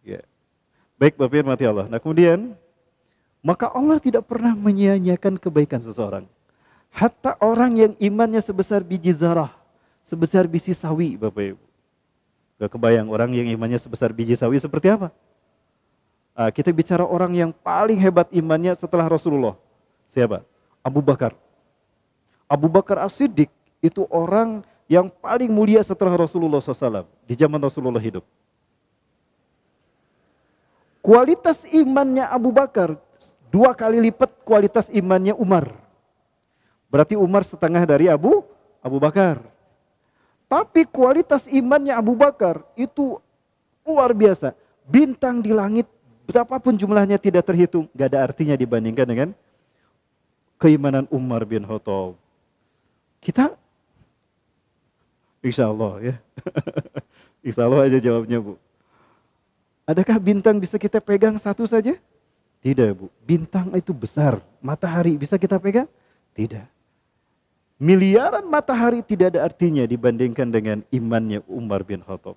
Ya. Baik, Bapak Ibu mati Allah. Nah, kemudian maka Allah tidak pernah menyia-nyiakan kebaikan seseorang. Hatta orang yang imannya sebesar biji zarah, sebesar biji sawi, Bapak Ibu. Gak kebayang orang yang imannya sebesar biji sawi seperti apa? Kita bicara orang yang paling hebat imannya setelah Rasulullah. Siapa? Abu Bakar. Abu Bakar As-Siddiq itu orang yang paling mulia setelah Rasulullah SAW di zaman Rasulullah hidup. Kualitas imannya Abu Bakar 2 kali lipat kualitas imannya Umar. Berarti Umar setengah dari Abu Bakar. Tapi kualitas imannya Abu Bakar itu luar biasa. Bintang di langit berapapun jumlahnya tidak terhitung, gak ada artinya dibandingkan dengan keimanan Umar bin Khattab. Kita insya Allah ya. Insya Allah aja jawabnya, Bu. Adakah bintang bisa kita pegang satu saja? Tidak, Bu. Bintang itu besar. Matahari bisa kita pegang? Tidak. Miliaran matahari tidak ada artinya dibandingkan dengan imannya Umar bin Khattab.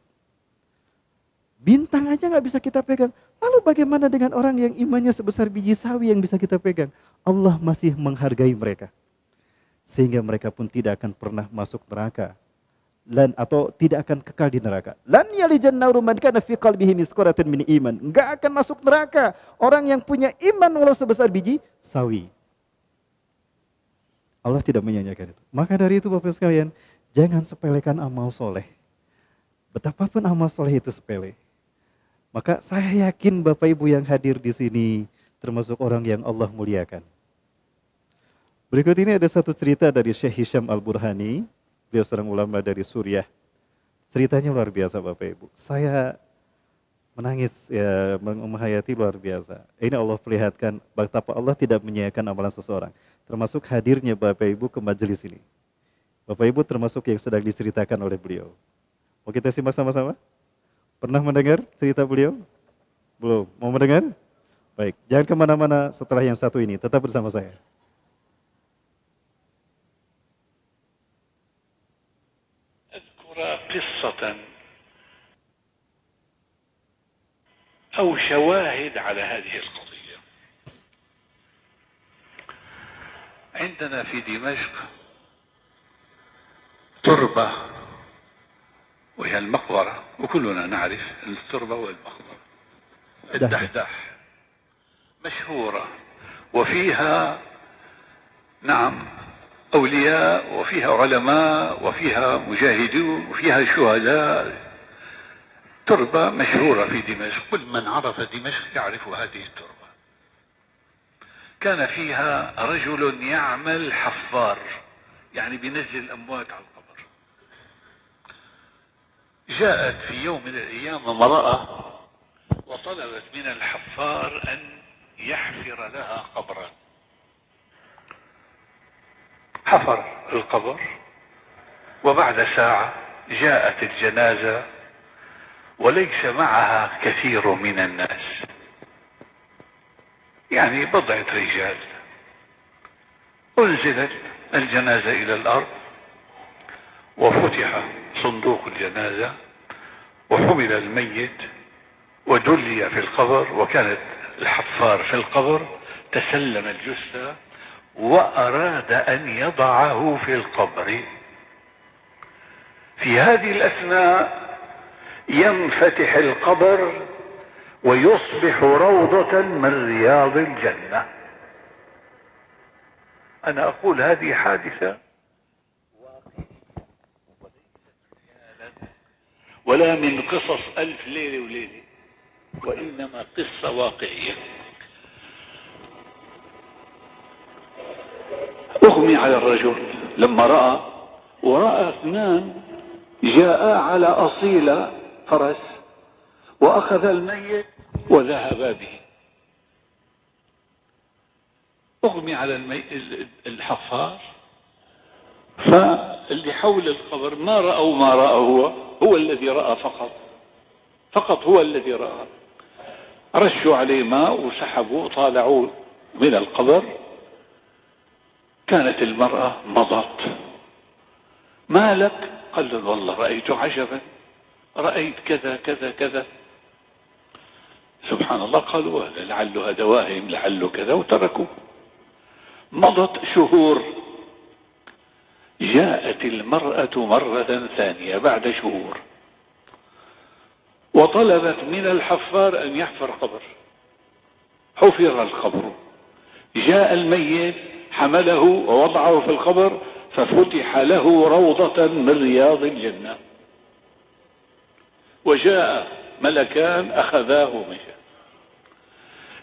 Bintang aja nggak bisa kita pegang. Lalu bagaimana dengan orang yang imannya sebesar biji sawi yang bisa kita pegang? Allah masih menghargai mereka. Sehingga mereka pun tidak akan pernah masuk neraka. Atau tidak akan kekal di neraka. Lan yalijan naru man kana fi qalbihi misqaratun min iman. Enggak akan masuk neraka orang yang punya iman walau sebesar biji sawi. Allah tidak menyanyikan itu. Maka dari itu Bapak sekalian, jangan sepelekan amal soleh. Betapapun amal soleh itu sepele. Maka saya yakin Bapak Ibu yang hadir di sini termasuk orang yang Allah muliakan. Berikut ini ada satu cerita dari Syekh Hisham Al-Burhani. Beliau seorang ulama dari Suriah. Ceritanya luar biasa Bapak Ibu. Saya menangis ya, menghayati luar biasa. Ini Allah perlihatkan betapa Allah tidak menyia-nyiakan amalan seseorang. Termasuk hadirnya Bapak Ibu ke majelis ini. Bapak Ibu termasuk yang sedang diceritakan oleh beliau. Mau kita simak sama-sama? Pernah mendengar cerita beliau? Belum? Mau mendengar? Baik, jangan kemana-mana setelah yang satu ini. Tetap bersama saya. قصة أو شواهد على هذه القضية. عندنا في دمشق تربة وهي المقبرة، وكلنا نعرف التربة والمقبرة، الدحداح مشهورة وفيها نعم أولياء وفيها علماء وفيها مجاهدون وفيها شهداء. تربة مشهورة في دمشق، كل من عرف دمشق يعرف هذه التربة. كان فيها رجل يعمل حفار، يعني بينزل الأموات على القبر. جاءت في يوم من الأيام امرأة وطلبت من الحفار أن يحفر لها قبرا. حفر القبر وبعد ساعة جاءت الجنازة وليس معها كثير من الناس، يعني بضعة رجال. أنزلت الجنازة إلى الأرض وفتح صندوق الجنازة وحمل الميت ودلي في القبر، وكانت الحفار في القبر تسلم الجثة وأراد أن يضعه في القبر. في هذه الأثناء ينفتح القبر ويصبح روضة من رياض الجنة. أنا أقول هذه حادثة ولا من قصص ألف ليلة وليلة، وإنما قصة واقعية. أغمي على الرجل لما ورأى اثنان جاء على أصيل فرس وأخذ الميت وذهبا به. أغمي على الحفار، فاللي حول القبر ما رأوا ما رأى هو الذي رأى فقط هو الذي رأى. رشوا عليه ماء وسحبوا طالعوه من القبر، كانت المرأة مضت. ما لك؟ قال له والله رأيت عجبا، رأيت كذا كذا كذا. سبحان الله، قالوا لعله هذا واهم، لعله كذا، وتركوا. مضت شهور، جاءت المرأة مرة ثانية بعد شهور وطلبت من الحفار أن يحفر قبر. حفر القبر، جاء الميت حمله ووضعه في القبر، ففتح له روضة من رياض الجنة، وجاء ملكان أخذاه ومشى.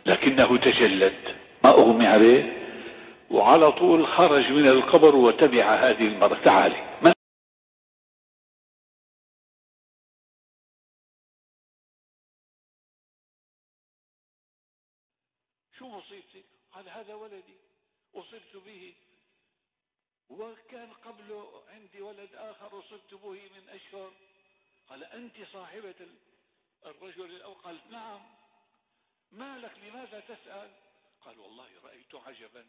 لكنه تجلد، ما أغمي عليه، وعلى طول خرج من القبر وتبع هذه المرأة. تعالي، ما شو مصيبتك؟ قال هذا ولدي، أصبت به، وكان قبله عندي ولد آخر أصبت به من أشهر. قال أنت صاحبة الرجل الأول؟ قالت نعم. ما لك؟ لماذا تسأل؟ قال والله رأيت عجبا،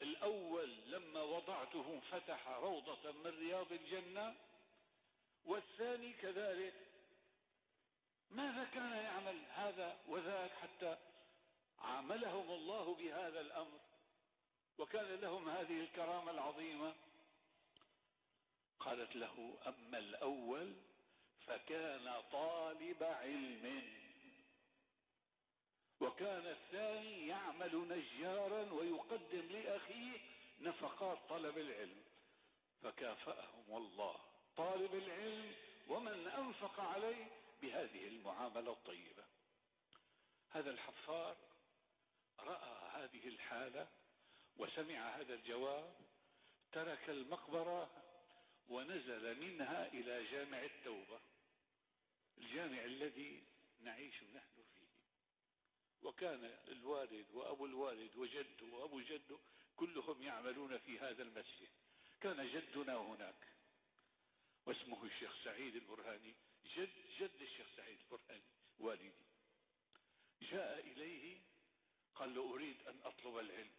الأول لما وضعته فتح روضة من رياض الجنة، والثاني كذلك. ماذا كان يعمل هذا وذاك حتى عاملهم الله بهذا الأمر وكان لهم هذه الكرامة العظيمة؟ قالت له أما الأول فكان طالب علم، وكان الثاني يعمل نجارا ويقدم لأخيه نفقات طلب العلم، فكافأهم الله طالب العلم ومن أنفق عليه بهذه المعاملة الطيبة. هذا الحفار رأى هذه الحالة وسمع هذا الجواب، ترك المقبرة ونزل منها إلى جامع التوبة، الجامع الذي نعيش نحن فيه. وكان الوالد وأبو الوالد وجده وأبو جده كلهم يعملون في هذا المسجد. كان جدنا هناك واسمه الشيخ سعيد البرهاني، جد الشيخ سعيد البرهاني والدي. جاء إليه قال له أريد أن أطلب العلم.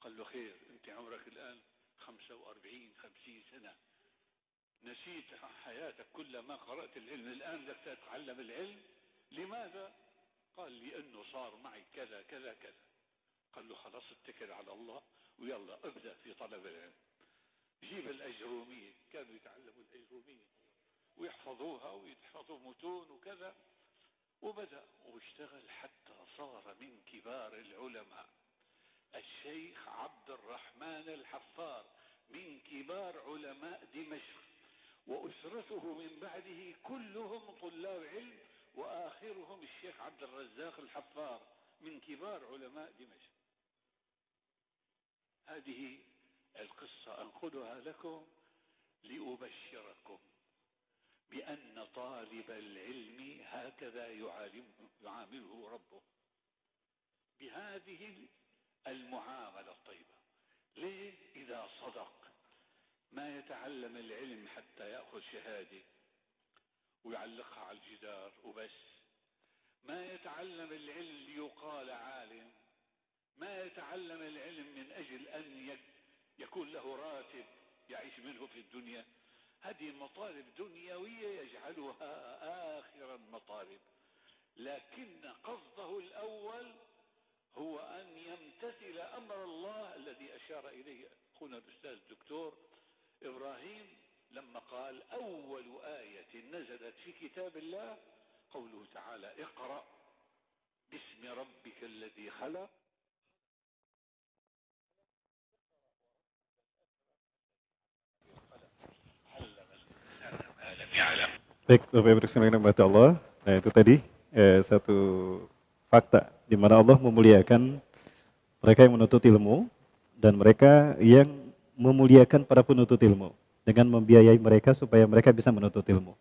قال له خير، أنت عمرك الآن 45-50 سنة، نسيت حياتك كلما قرأت العلم، الآن لك تتعلم العلم. لماذا؟ قال لأنه صار معي كذا كذا كذا. قال له خلاص اتكل على الله ويلا ابدأ في طلب العلم. جيب الأجرومية، كانوا يتعلموا الأجرومية ويحفظوها ويحفظوا متون وكذا، وبدأ واشتغل حتى صار من كبار العلماء. الشيخ عبد الرحمن الحفار من كبار علماء دمشق، وأسرته من بعده كلهم طلاب علم، وآخرهم الشيخ عبد الرزاق الحفار من كبار علماء دمشق. هذه القصة أنقلها لكم لأبشركم بأن طالب العلم هكذا يعامله ربه، بهذه المعاملة الطيبة. ليه؟ إذا صدق ما يتعلم العلم حتى يأخذ شهادة ويعلقها على الجدار وبس، ما يتعلم العلم ليقال عالم، ما يتعلم العلم من أجل أن يكون له راتب يعيش منه في الدنيا. هذه مطالب دنيوية يجعلها آخر المطالب، لكن قصده الأول هو أن يمتثل أمر الله الذي أشار إليه أخونا الأستاذ الدكتور إبراهيم لما قال أول آية نزلت في كتاب الله قوله تعالى اقرأ باسم ربك الذي خلق. Baik, Bapak Ibu yang dirahmati Allah. Nah, itu tadi satu fakta di mana Allah memuliakan mereka yang menuntut ilmu dan mereka yang memuliakan para penuntut ilmu dengan membiayai mereka supaya mereka bisa menuntut ilmu.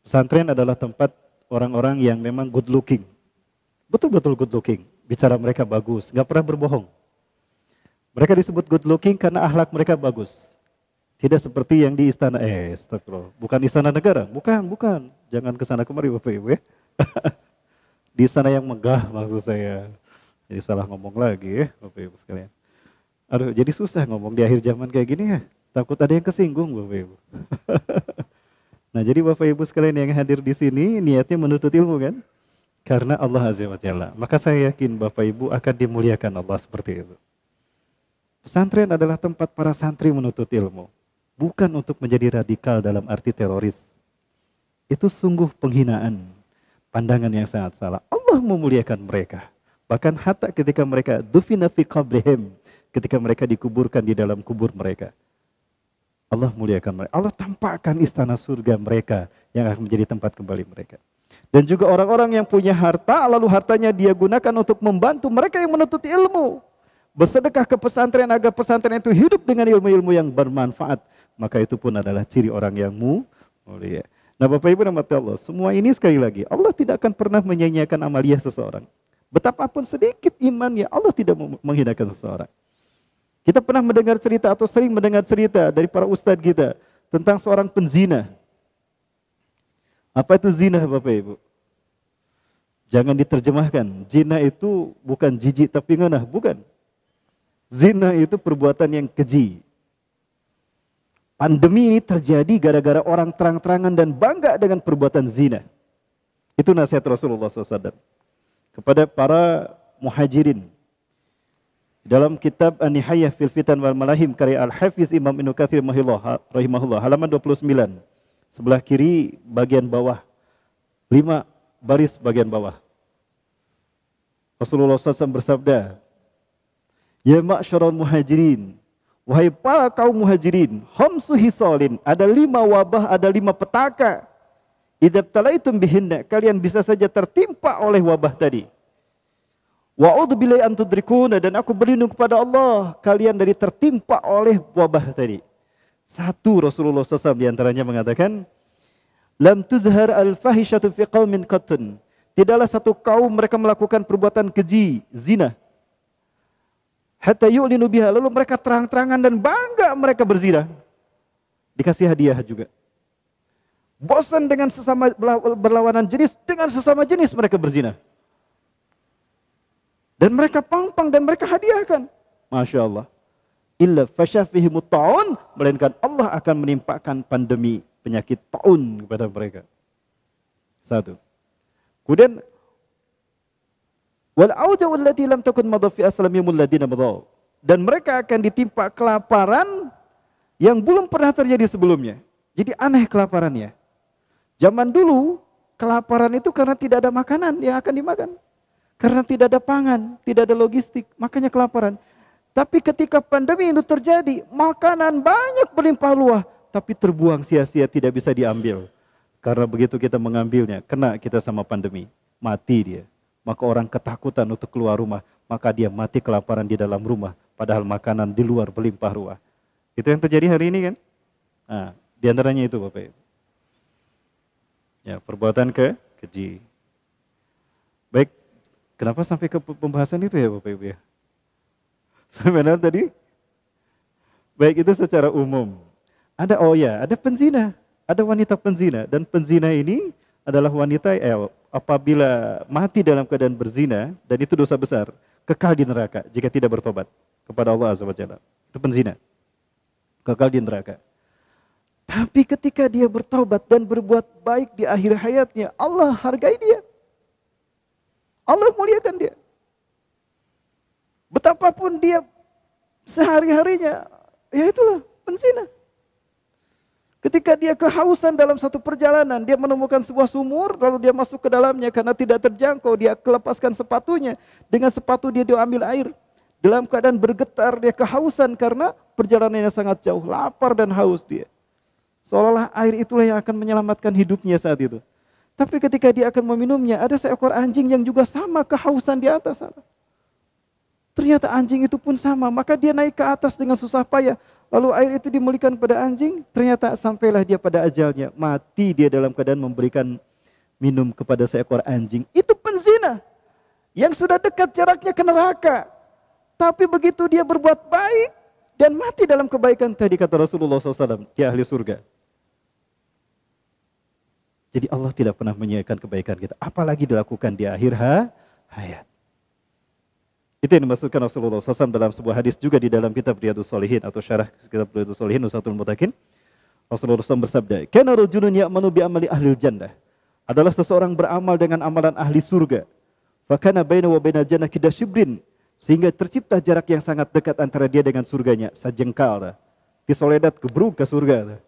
Pesantren adalah tempat orang-orang yang memang good looking, betul-betul good looking, bicara mereka bagus, nggak pernah berbohong. Mereka disebut good looking karena akhlak mereka bagus. Tidak seperti yang di istana, astagfirullah, bukan istana negara, bukan, jangan kesana kemari Bapak Ibu ya. Di istana yang megah maksud saya, jadi salah ngomong lagi ya Bapak Ibu sekalian. Aduh, jadi susah ngomong di akhir zaman kayak gini ya. Takut ada yang kesinggung, Bapak Ibu. Nah, jadi Bapak Ibu sekalian yang hadir di sini niatnya menuntut ilmu kan? Karena Allah Azza wa Jalla. Maka saya yakin Bapak Ibu akan dimuliakan Allah seperti itu. Pesantren adalah tempat para santri menuntut ilmu. Bukan untuk menjadi radikal dalam arti teroris. Itu sungguh penghinaan. Pandangan yang sangat salah. Allah memuliakan mereka. Bahkan hatta ketika mereka dufina fi qabrihim, ketika mereka dikuburkan di dalam kubur mereka, Allah muliakan mereka. Allah tampakkan istana surga mereka yang akan menjadi tempat kembali mereka. Dan juga orang-orang yang punya harta, lalu hartanya dia gunakan untuk membantu mereka yang menuntut ilmu. Bersedekah ke pesantren agar pesantren itu hidup dengan ilmu-ilmu yang bermanfaat. Maka itu pun adalah ciri orang yang mulia. Nah Bapak Ibu rahmati Allah, semua ini sekali lagi, Allah tidak akan pernah menyia-nyiakan amaliyah seseorang. Betapapun sedikit imannya, Allah tidak menghinakan seseorang. Kita pernah mendengar cerita atau sering mendengar cerita dari para ustadz kita tentang seorang penzina. Apa itu zina Bapak Ibu? Jangan diterjemahkan. Zina itu bukan jijik tapi ngenah, bukan. Zina itu perbuatan yang keji. Pandemi ini terjadi gara-gara orang terang-terangan dan bangga dengan perbuatan zina. Itu nasihat Rasulullah SAW kepada para muhajirin. Dalam kitab An-Nihayah fil Fitan wal Malahim karya Al-Hafiz Imam Ibnu Katsir rahimahullah halaman 29. Sebelah kiri bagian bawah. 5 baris bagian bawah. Rasulullah SAW bersabda, "Ya ma'syaral muhajirin, wahai para kaum muhajirin, khamsu hisalin, ada 5 wabah, ada 5 petaka. Idza talaitum bihinna, kalian bisa saja tertimpa oleh wabah tadi. Wa'udzu billahi an tudrikuna, dan aku berlindung kepada Allah kalian dari tertimpa oleh wabah tadi." Satu, Rasulullah SAW diantaranya mengatakan, "Lam tuzhar al-fahishatu fi qaumin qattun." Tidaklah satu kaum mereka melakukan perbuatan keji, zina. Hatta yu'linu biha, lalu mereka terang-terangan dan bangga mereka berzina. Dikasih hadiah juga. Bosan dengan sesama berlawanan jenis, dengan sesama jenis mereka berzina. Dan mereka pang-pang dan mereka hadiahkan. Masya Allah. Illa fasyafihimut ta'un, melainkan Allah akan menimpakan pandemi penyakit ta'un kepada mereka. Satu. Kemudian wal auja'u allati lam takun madha fi aslamihimul ladina madha, dan mereka akan ditimpa kelaparan yang belum pernah terjadi sebelumnya. Jadi aneh kelaparannya. Zaman dulu kelaparan itu karena tidak ada makanan yang akan dimakan. Karena tidak ada pangan, tidak ada logistik, makanya kelaparan. Tapi ketika pandemi itu terjadi, makanan banyak berlimpah luas, tapi terbuang sia-sia, tidak bisa diambil. Karena begitu kita mengambilnya, kena kita sama pandemi, mati dia. Maka orang ketakutan untuk keluar rumah, maka dia mati kelaparan di dalam rumah, padahal makanan di luar berlimpah ruah. Itu yang terjadi hari ini kan? Nah, di antaranya itu Bapak Ibu. Ya, perbuatan keji. Baik, kenapa sampai ke pembahasan itu ya Bapak Ibu ya? Sebenarnya tadi, baik itu secara umum. Ada penzina, ada wanita penzina, dan penzina ini adalah wanita apabila mati dalam keadaan berzina, dan itu dosa besar, kekal di neraka jika tidak bertobat kepada Allah Azza wa Jalla. Itu penzina, kekal di neraka. Tapi ketika dia bertobat dan berbuat baik di akhir hayatnya, Allah hargai dia. Allah muliakan dia. Betapapun dia sehari-harinya, ya itulah penzina. Ketika dia kehausan dalam satu perjalanan, dia menemukan sebuah sumur, lalu dia masuk ke dalamnya karena tidak terjangkau, dia kelepaskan sepatunya, dengan sepatu dia ambil air. Dalam keadaan bergetar, dia kehausan karena perjalanannya sangat jauh, lapar dan haus dia. Seolah-olah air itulah yang akan menyelamatkan hidupnya saat itu. Tapi ketika dia akan meminumnya, ada seekor anjing yang juga sama kehausan di atas sana. Ternyata anjing itu pun sama, maka dia naik ke atas dengan susah payah. Lalu air itu dimulihkan pada anjing, ternyata sampailah dia pada ajalnya. Mati dia dalam keadaan memberikan minum kepada seekor anjing. Itu penzina yang sudah dekat jaraknya ke neraka. Tapi begitu dia berbuat baik dan mati dalam kebaikan tadi, kata Rasulullah SAW, dia ahli surga. Jadi Allah tidak pernah menyia-nyiakan kebaikan kita, apalagi dilakukan di akhir hayat. Itu yang dimaksudkan Rasulullah SAW dalam sebuah hadis juga di dalam kitab Riyadhus Shalihin atau syarah kitab Riyadhus Shalihin Nusatul Mutakin. Rasulullah SAW bersabda, "Kana rajulun ya'malu bi amali ahlil jannah." Adalah seseorang beramal dengan amalan ahli surga. Fa kana bainahu wa bainal jannah kida shibrin. Sehingga tercipta jarak yang sangat dekat antara dia dengan surganya, sajengkal. Di Soledad kebruk ke surga.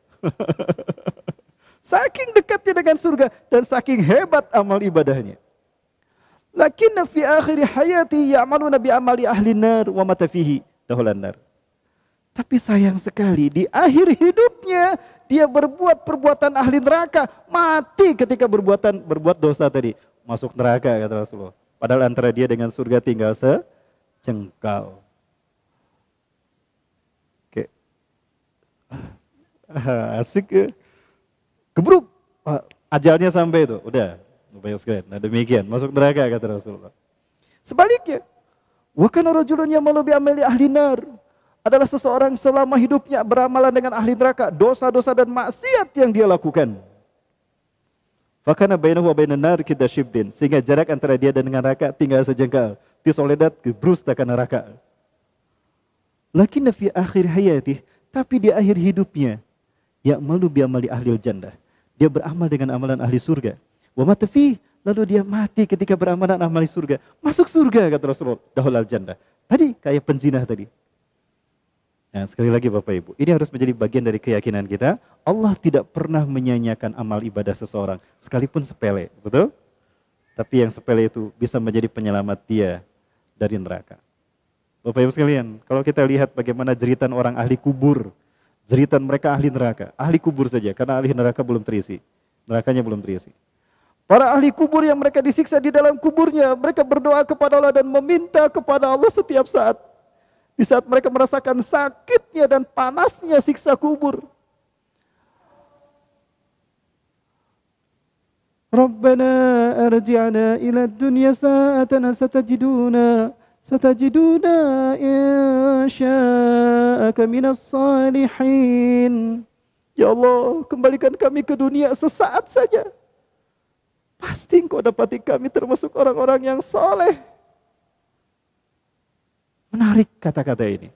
Saking dekatnya dengan surga dan saking hebat amal ibadahnya. Lakinna fi akhir hayati ya'maluna bi amali ahli nar wa mata fihi dahulan nar. Tapi sayang sekali di akhir hidupnya dia berbuat perbuatan ahli neraka, mati ketika berbuat dosa tadi, masuk neraka kata Rasulullah. Padahal antara dia dengan surga tinggal sejengkal. Oke. Asik ya. Gebruk. Ajalnya sampai itu, udah. Bapak sekalian. Nah demikian, masuk neraka kata Rasulullah. Sebaliknya, wa kana rajulun ya'malu bi amali ahli nar. Adalah seseorang selama hidupnya beramalan dengan ahli neraka, dosa-dosa dan maksiat yang dia lakukan. Fakana bainahu wa bainan nar kida shibrin, sehingga jarak antara dia dan dengan neraka tinggal sejengkal. Fi Soledad gebrus takkan neraka. Lakinna fi akhir hayatih, tapi di akhir hidupnya ya'malu bi amali ahli jannah. Dia beramal dengan amalan ahli surga. Wa mata fi, lalu dia mati ketika beramalan amali surga. Masuk surga kata Rasulullah, dahulal jannah. Tadi kayak penzina tadi. Nah, sekali lagi Bapak Ibu, ini harus menjadi bagian dari keyakinan kita. Allah tidak pernah menyanyiakan amal ibadah seseorang, sekalipun sepele, betul? Tapi yang sepele itu bisa menjadi penyelamat dia dari neraka. Bapak Ibu sekalian, kalau kita lihat bagaimana jeritan orang ahli kubur, jeritan mereka ahli neraka, ahli kubur saja, karena ahli neraka belum terisi, nerakanya belum terisi. Para ahli kubur yang mereka disiksa di dalam kuburnya, mereka berdoa kepada Allah dan meminta kepada Allah setiap saat. Di saat mereka merasakan sakitnya dan panasnya siksa kubur. Rabbana arji'na ila dunya sa'atan satajiduna insya'aka minas salihin. Ya Allah, kembalikan kami ke dunia sesaat saja. Pasti Engkau dapati kami termasuk orang-orang yang soleh. Menarik kata-kata ini.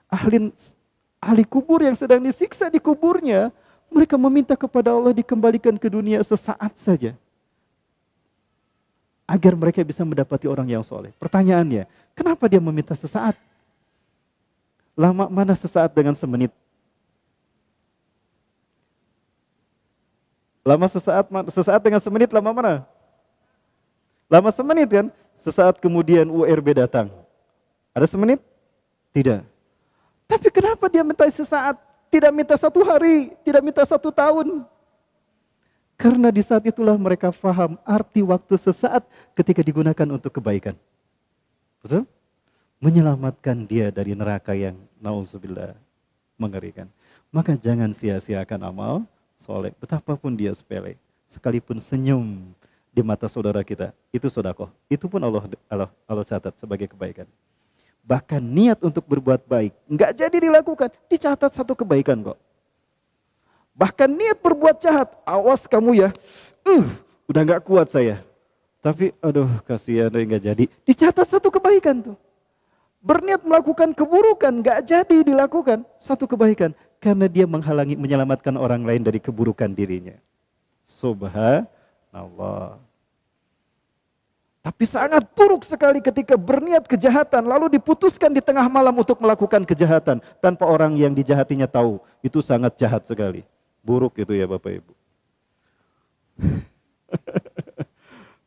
Ahli kubur yang sedang disiksa di kuburnya, mereka meminta kepada Allah dikembalikan ke dunia sesaat saja. Agar mereka bisa mendapati orang yang soleh. Pertanyaannya, kenapa dia meminta sesaat? Lama mana sesaat dengan semenit? Lama sesaat dengan semenit lama mana? Lama semenit kan? Sesaat kemudian URB datang. Ada semenit? Tidak. Tapi kenapa dia minta sesaat? Tidak minta 1 hari, tidak minta 1 tahun. Karena di saat itulah mereka faham arti waktu sesaat ketika digunakan untuk kebaikan. Betul? Menyelamatkan dia dari neraka yang na'udzubillah mengerikan. Maka jangan sia-siakan amal soleh, betapapun dia sepele. Sekalipun senyum di mata saudara kita, itu sedekah. Itu pun Allah catat sebagai kebaikan. Bahkan niat untuk berbuat baik, nggak jadi dilakukan, dicatat 1 kebaikan kok. Bahkan niat berbuat jahat, awas kamu ya, udah nggak kuat saya. Tapi aduh kasihan nggak jadi, dicatat 1 kebaikan tuh. Berniat melakukan keburukan, nggak jadi dilakukan, 1 kebaikan. Karena dia menghalangi, menyelamatkan orang lain dari keburukan dirinya. Subhanallah. Tapi sangat buruk sekali ketika berniat kejahatan lalu diputuskan di tengah malam untuk melakukan kejahatan tanpa orang yang dijahatinya tahu. Itu sangat jahat sekali. Buruk itu ya Bapak Ibu.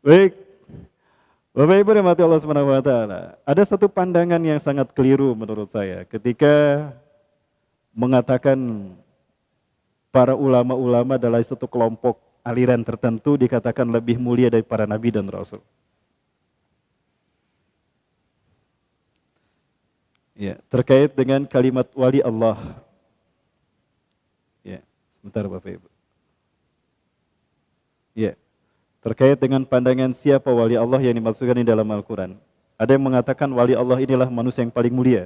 Baik. Bapak Ibu rahmati Allah Subhanahu wa taala. Ada satu pandangan yang sangat keliru menurut saya ketika mengatakan para ulama-ulama adalah satu kelompok aliran tertentu dikatakan lebih mulia dari para nabi dan rasul. Ya, terkait dengan kalimat wali Allah. Ya, sebentar Bapak Ibu. Ya, terkait dengan pandangan siapa wali Allah yang dimaksudkan di dalam Al-Quran. Ada yang mengatakan wali Allah inilah manusia yang paling mulia.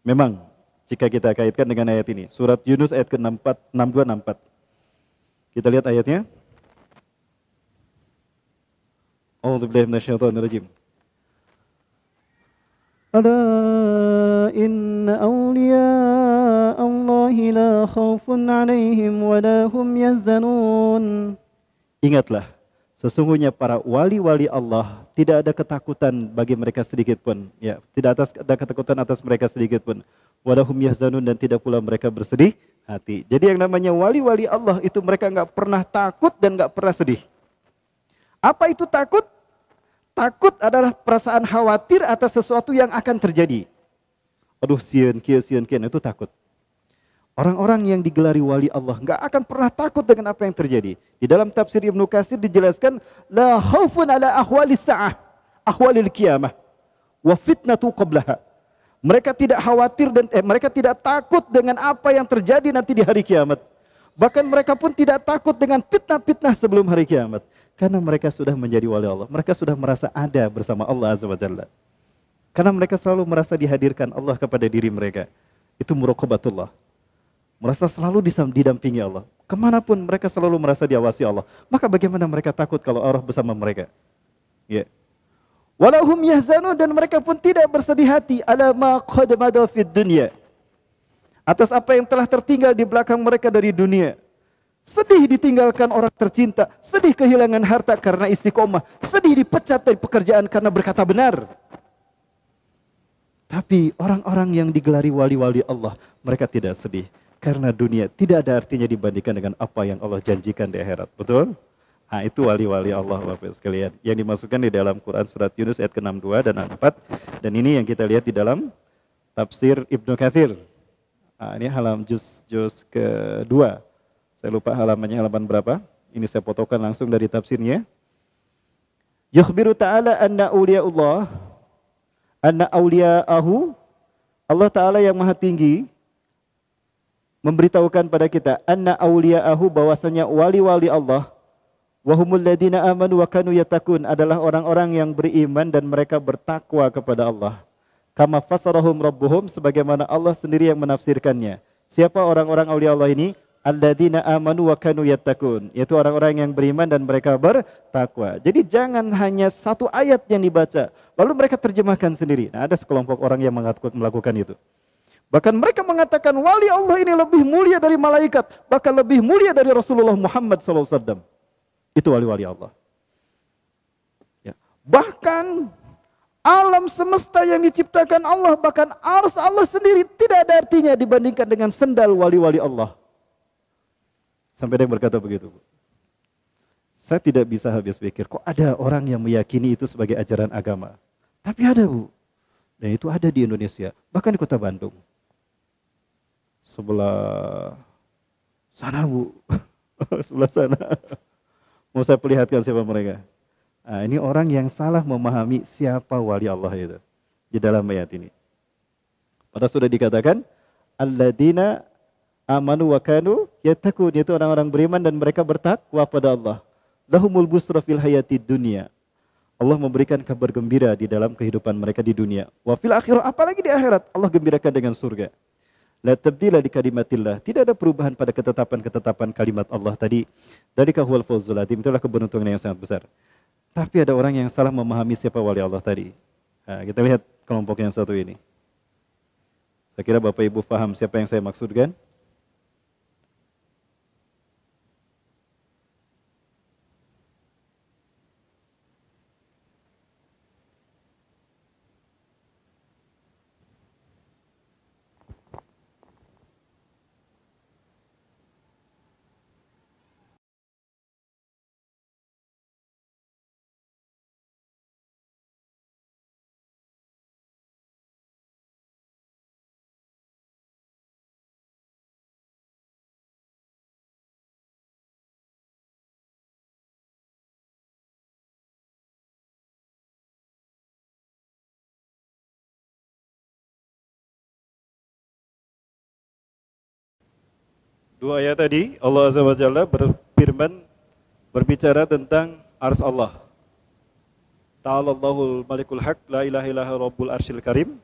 Memang, jika kita kaitkan dengan ayat ini. Surat Yunus ayat ke-64, 62-64. Kita lihat ayatnya. A'udzubillahi minasyaitonir rajim. Ala inna awliya Allahi la khawfun alaihim wa la hum yahzanun. Ingatlah, sesungguhnya para wali-wali Allah tidak ada ketakutan bagi mereka sedikit pun, ya, tidak ada ketakutan atas mereka sedikit pun. Wa la hum yahzanun, dan tidak pula mereka bersedih hati. Jadi yang namanya wali-wali Allah itu mereka nggak pernah takut dan nggak pernah sedih. Apa itu takut? Takut adalah perasaan khawatir atas sesuatu yang akan terjadi. Aduh, sieun kieu itu takut. Orang-orang yang digelari wali Allah nggak akan pernah takut dengan apa yang terjadi. Di dalam tafsir Ibnu Katsir dijelaskan, la khaufun ala ahwalis sa'ah, ahwalil qiyamah, wa fitnatu qablaha. Mereka tidak khawatir dan mereka tidak takut dengan apa yang terjadi nanti di hari kiamat. Bahkan mereka pun tidak takut dengan fitnah-fitnah sebelum hari kiamat. Karena mereka sudah menjadi wali Allah. Mereka sudah merasa ada bersama Allah Azza wa Jalla. Karena mereka selalu merasa dihadirkan Allah kepada diri mereka. Itu muraqabatullah. Merasa selalu didampingi Allah. Kemanapun mereka selalu merasa diawasi Allah. Maka bagaimana mereka takut kalau Allah bersama mereka? Ya. Walahum yahzanun, dan mereka pun tidak bersedih hati ala ma qad mada fid dunya. Atas apa yang telah tertinggal di belakang mereka dari dunia. Sedih ditinggalkan orang tercinta, sedih kehilangan harta karena istiqomah, sedih dipecat dari pekerjaan karena berkata benar. Tapi orang-orang yang digelari wali-wali Allah, mereka tidak sedih. Karena dunia tidak ada artinya dibandingkan dengan apa yang Allah janjikan di akhirat. Betul? Nah, itu wali-wali Allah Bapak sekalian. Yang dimasukkan di dalam Quran surat Yunus ayat ke-62 dan 64. Dan ini yang kita lihat di dalam tafsir Ibnu Katsir. Nah, ini juz kedua. Saya lupa halamannya, halaman berapa. Ini saya fotokan langsung dari tafsirnya. Yukhbiru ta'ala anna awliya'ullah, anna awliya'ahu, Allah Ta'ala yang maha tinggi, memberitahukan pada kita, anna awliya'ahu, bahwasanya wali-wali Allah, wahumul ladina amanu wa kanu yattaqun, adalah orang-orang yang beriman dan mereka bertakwa kepada Allah. Kama fasarahum rabbuhum, sebagaimana Allah sendiri yang menafsirkannya. Siapa orang-orang awliya Allah ini? Alladzina amanu wa kanu yattaqun, yaitu orang-orang yang beriman dan mereka bertakwa. Jadi jangan hanya satu ayat yang dibaca lalu mereka terjemahkan sendiri. Nah, ada sekelompok orang yang melakukan itu. Bahkan mereka mengatakan wali Allah ini lebih mulia dari malaikat, bahkan lebih mulia dari Rasulullah Muhammad SAW. Itu wali-wali Allah. Ya. Bahkan alam semesta yang diciptakan Allah, bahkan arsy Allah sendiri tidak ada artinya dibandingkan dengan sendal wali-wali Allah. Sampai dia berkata begitu. Saya tidak bisa habis pikir, kok ada orang yang meyakini itu sebagai ajaran agama. Tapi ada, Bu. Dan itu ada di Indonesia, bahkan di kota Bandung. Sebelah sana, Bu. Sebelah sana. Mau saya perlihatkan siapa mereka. Nah, ini orang yang salah memahami siapa wali Allah itu di dalam ayat ini. Padahal sudah dikatakan, alladzina amanu wa kanu yattaqun, yaitu orang-orang beriman dan mereka bertakwa pada Allah. Lahumul busra fil hayatid dunya. Allah memberikan kabar gembira di dalam kehidupan mereka di dunia. Wa fil akhirah, apalagi di akhirat, Allah gembirakan dengan surga. La tabdila li kalimatillah. Tidak ada perubahan pada ketetapan-ketetapan kalimat Allah tadi. Dzalika huwal fawzul adzim, itulah keberuntungan yang sangat besar. Tapi ada orang yang salah memahami siapa wali Allah tadi. Nah, kita lihat kelompok yang satu ini. Saya kira Bapak Ibu paham siapa yang saya maksudkan. Dua ayat tadi Allah Azza wa Jalla berfirman, berbicara tentang ars Allah. Ta'alallahul malikul haq, la ilaha illa rabbul arsyil karim.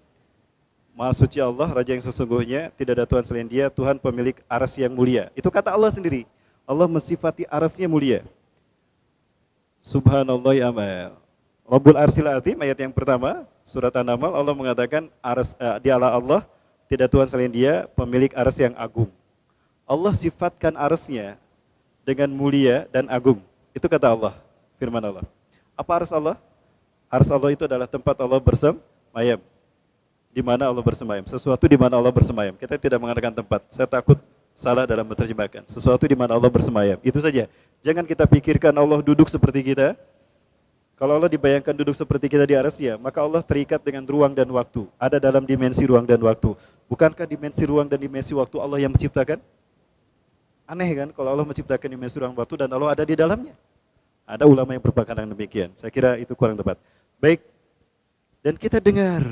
Maha suci Allah, Raja yang sesungguhnya, tidak ada Tuhan selain Dia, Tuhan pemilik ars yang mulia. Itu kata Allah sendiri. Allah mensifati arsnya mulia. Subhanallah amma. Rabbul Arsyil Azim ayat yang pertama, surat An-Naml, Allah mengatakan dialah Allah, tidak Tuhan selain Dia, pemilik arsy yang agung. Allah sifatkan arsy-Nya dengan mulia dan agung. Itu kata Allah, firman Allah. Apa arsy Allah? Arsy Allah itu adalah tempat Allah bersemayam. Di mana Allah bersemayam? Sesuatu di mana Allah bersemayam. Kita tidak mengatakan tempat. Saya takut salah dalam menerjemahkan. Sesuatu di mana Allah bersemayam. Itu saja. Jangan kita pikirkan Allah duduk seperti kita. Kalau Allah dibayangkan duduk seperti kita di arsy-Nya, maka Allah terikat dengan ruang dan waktu. Ada dalam dimensi ruang dan waktu. Bukankah dimensi ruang dan dimensi waktu Allah yang menciptakan? Aneh kan kalau Allah menciptakan dimensi ruang waktu dan Allah ada di dalamnya. Ada ulama yang berpandangan demikian. Saya kira itu kurang tepat. Baik. Dan kita dengar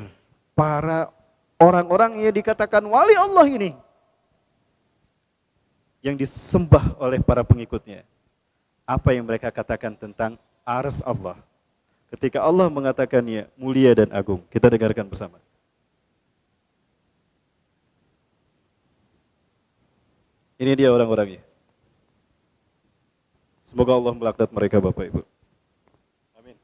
para orang-orang yang dikatakan wali Allah ini yang disembah oleh para pengikutnya. Apa yang mereka katakan tentang arsy Allah? Ketika Allah mengatakannya mulia dan agung, kita dengarkan bersama. Ini dia orang-orangnya. Semoga Allah melaknat mereka Bapak Ibu. Amin.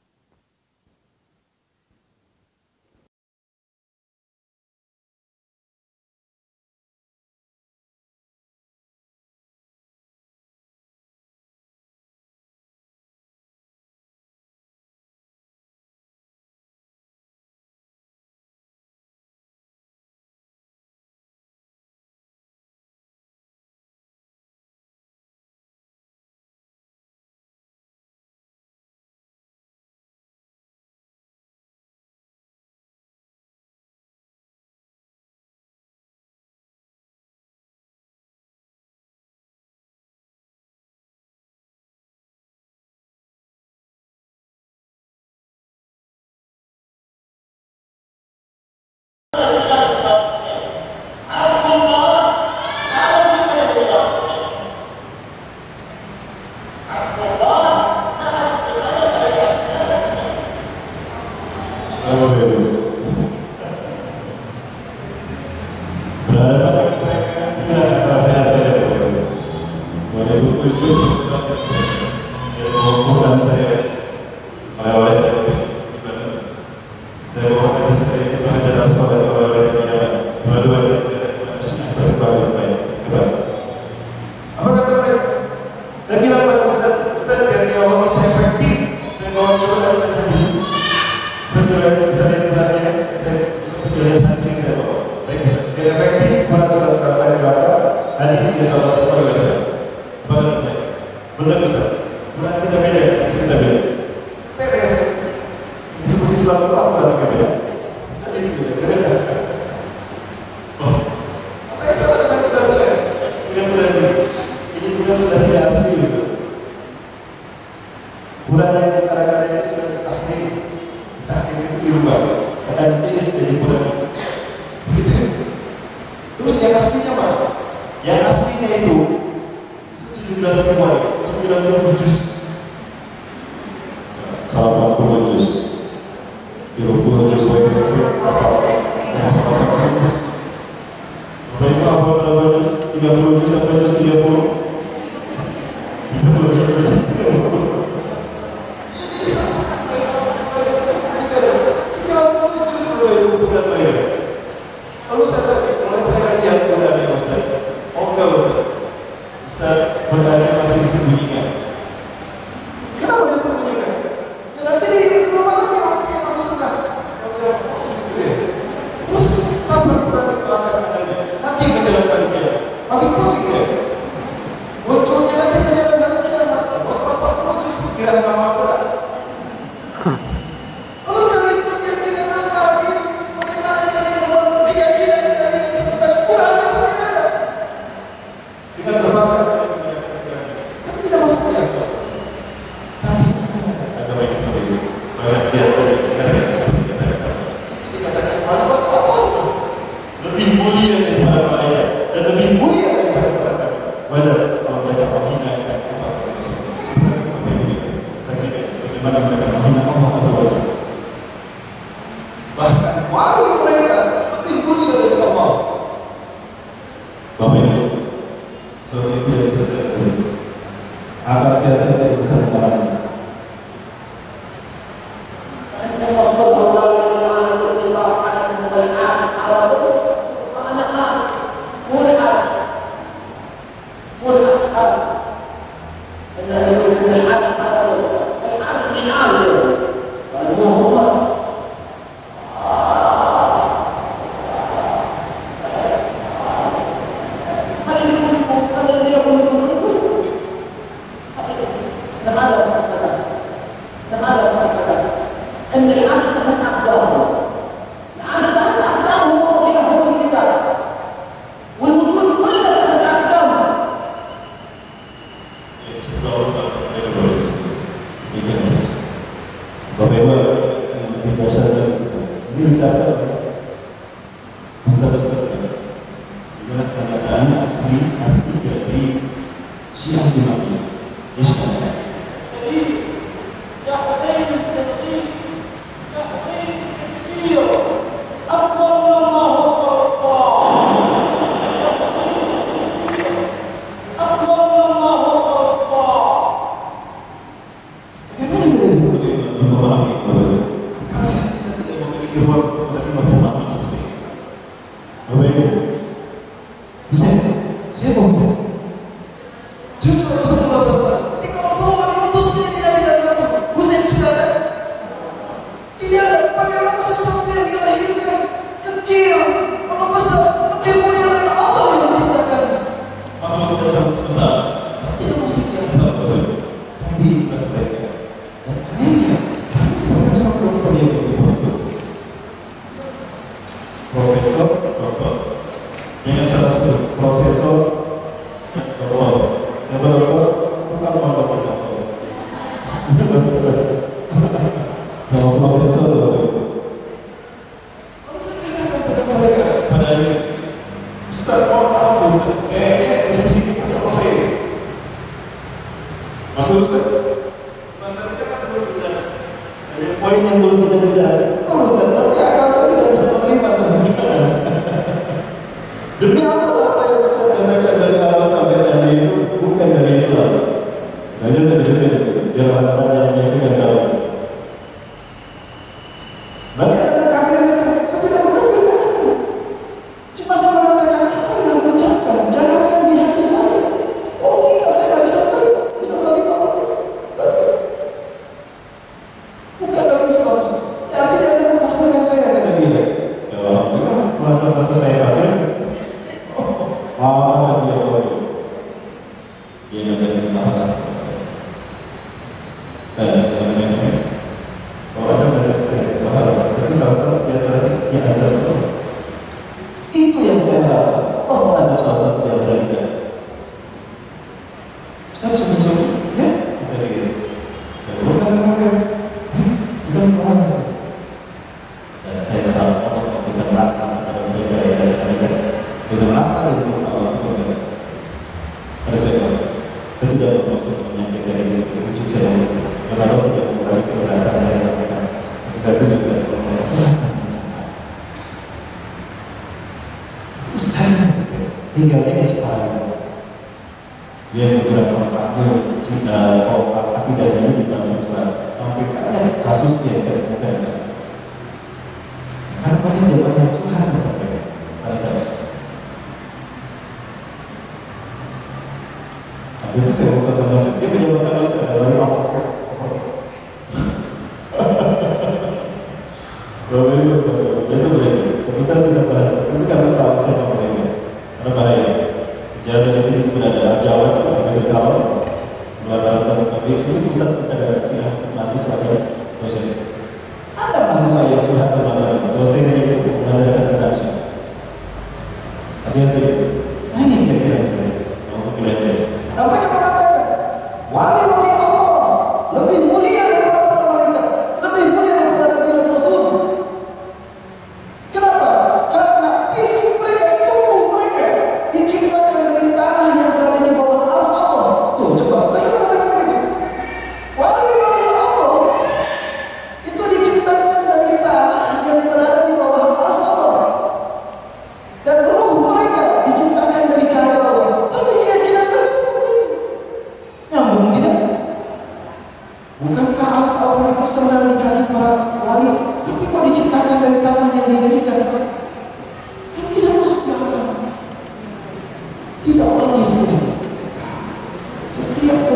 Itu diciptakan dari tanah yang berada di bawah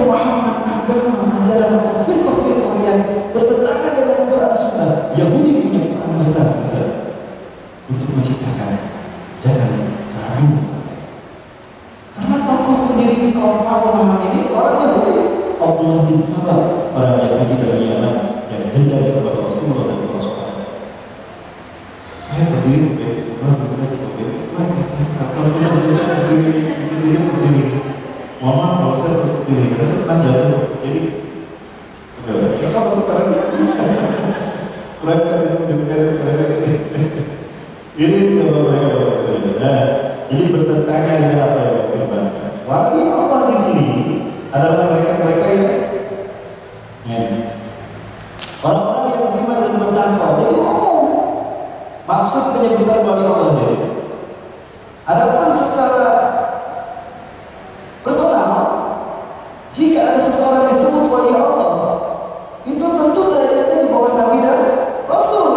pemahaman agama, ajaran atau firqah-firqah yang bertentangan dengan Quran Sunnah. Yahudi punya peran besar untuk menciptakan jangan ragu. Karena tokoh pendiri kaum paham ini orang Yahudi, Abdullah bin Sabah, orang Yahudi dari Yaman yang dendam kepada Rasulullah dan para sahabat. Saya berdiri kalau kita bisa berdiri. Mama kalau saya harus berdiri, karena saya pernah jatuh. Jadi, kakak mau tarik. Mereka ini sebab mereka berkata. Jadi bertentangan dengan apa yang firmankan. Wali Allah di sini adalah mereka-mereka yang orang-orang yang beriman dan bertakwa. Jadi maksud penyebutan wali Allah di sini. Adapun secara personal, jika ada seseorang disebut wali Allah, itu tentu derajatnya di bawah Nabi dan Rasul,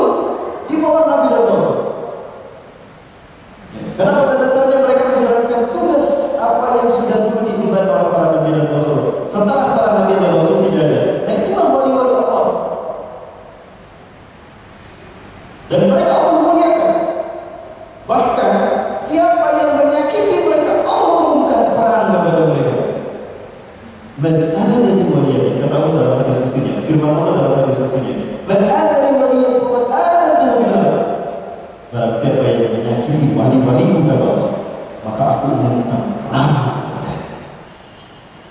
di bawah Nabi dan Rasul. Karena pada dasarnya mereka menjalankan tugas apa yang sudah dulu diemban oleh para Nabi dan Rasul. Setelah para Nabi dan Rasul tidak ada, nah itulah wali-wali Allah. Dan mereka Allah muliakan. Bahkan siapa yang menyakiti mereka, Allah mengumumkan perang kepada mereka. Man adani waliyan, kata Allah dalam hadis qudsinya, firman Allah dalam hadis qudsinya, man adani waliyan faqad adantuhu bil harb. Barang siapa yang menyakiti wali-waliku kata Allah, maka aku umumkan perang kepadanya.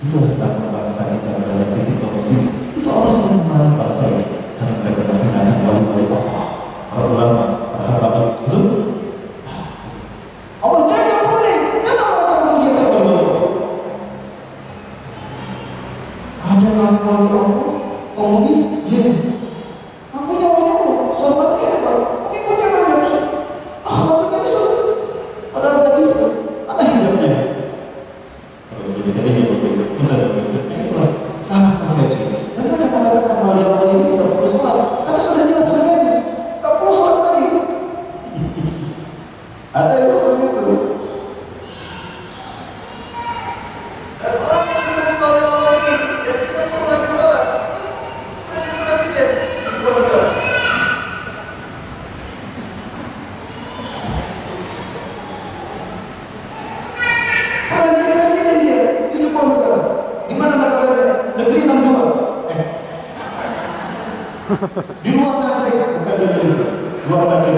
Itulah nama bangsa kita dalam titik muslim. Itu Allah sedang memerangi bangsa ini karena mereka menghinakan wali-wali Allah, para ulama, para habaib. Betul? Allah jangan boleh, kenapa mereka memuliakan wali-wali Allah? Ada wali Allah komunis, ya. Aku punya wali Allah, sahabatnya hebat. Ikut yang banyak, akhlaknya bisa. Padahal nggak bisa. Mana hijabnya? Jadi itulah salah persepsi. Dan mereka mengatakan wali Allah ini tidak perlu sholat, karena sudah jelas surganya. Tak perlu sholat lagi. Ada yang seperti itu. Dan orang yang disebut wali Allah ini, yang tidak perlu lagi sholat, menjadi presiden di sebuah negara. Pernah jadi presiden dia di sebuah negara. Di mana negaranya? Negeri 62. Di luar negeri, bukan di Indonesia. Luar negeri.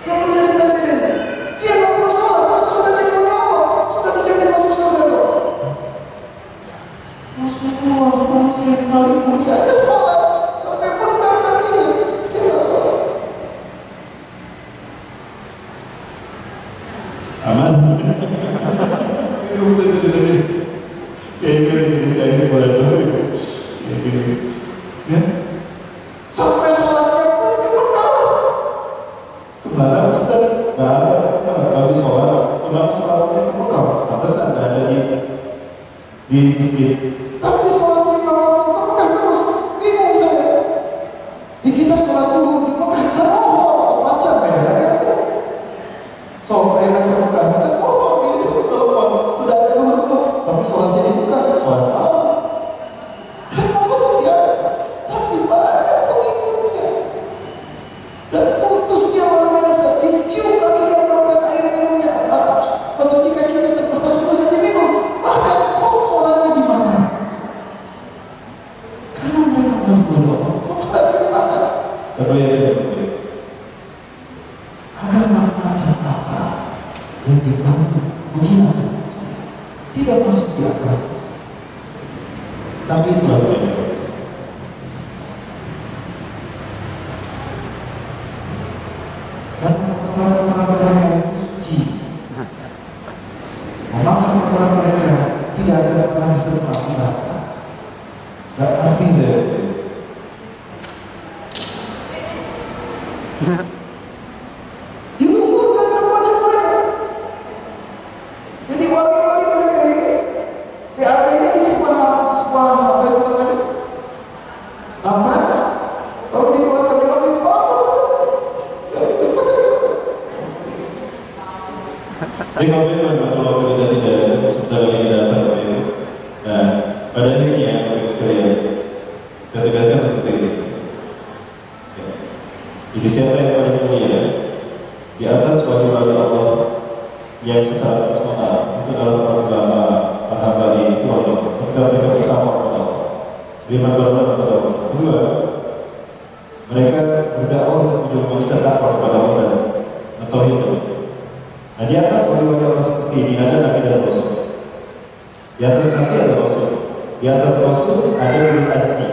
Dia menjadi presiden. Dia nggak perlu sholat, karena sudah jadi wali Allah, sudah dijamin masuk surga kok. Rasulullah manusia yang paling mulia, dia sholat sampai bengkak kakinya. Dia nggak sholat. Aman. Kayak gini saya ini boleh tahu. Ya. Sampai sholatnya pun dibengkak. Kemana Ustaz? Nggak ada. Kalau sholat, kenapa sholatnya dibengkak? Atas ada di masjid. Tapi sholatnya malah dibengkak terus. Bingung saya. Di kita sholat dulu dibengkak jauh. Macam bedanya. So, enak dibengkak. Oh, ini terus telepon. Sudah ada dulu. Tapi sholatnya dibuka. Sholat apa? Kan maksud dia. Tapi banyak pengikutnya. Dan putusnya luar biasa. Dicium kakinya melakukan air minumnya. Mencuci kakinya terus sudah diminum. Bahkan kotorannya dimakan. Karena mereka berdoa, kotorannya dimakan. Agama macam apa yang dibangun menghinakan manusia tidak masuk di akal manusia. Tapi itulah mereka. Karena orang-orang yang suci memakan makanan mereka tidak ada pernah disertai khilafah. Dan artinya diluhurkan ke wajah mereka. Jadi wali-wali mereka ini DAP-nya di sebuah apa itu namanya? Nampak? Kalau dikeluarkan di objek apa? Ini kalau kita tidak sudah lagi dasar itu. Nah, pada firman Allah kepada Allah. Kedua, mereka berdakwah untuk menjadi manusia takwa kepada Allah atau hidup. Nah, di atas wali-wali Allah seperti ini ada Nabi dan Rasul. Di atas Nabi ada Rasul. Di atas Rasul ada Ulul Azmi.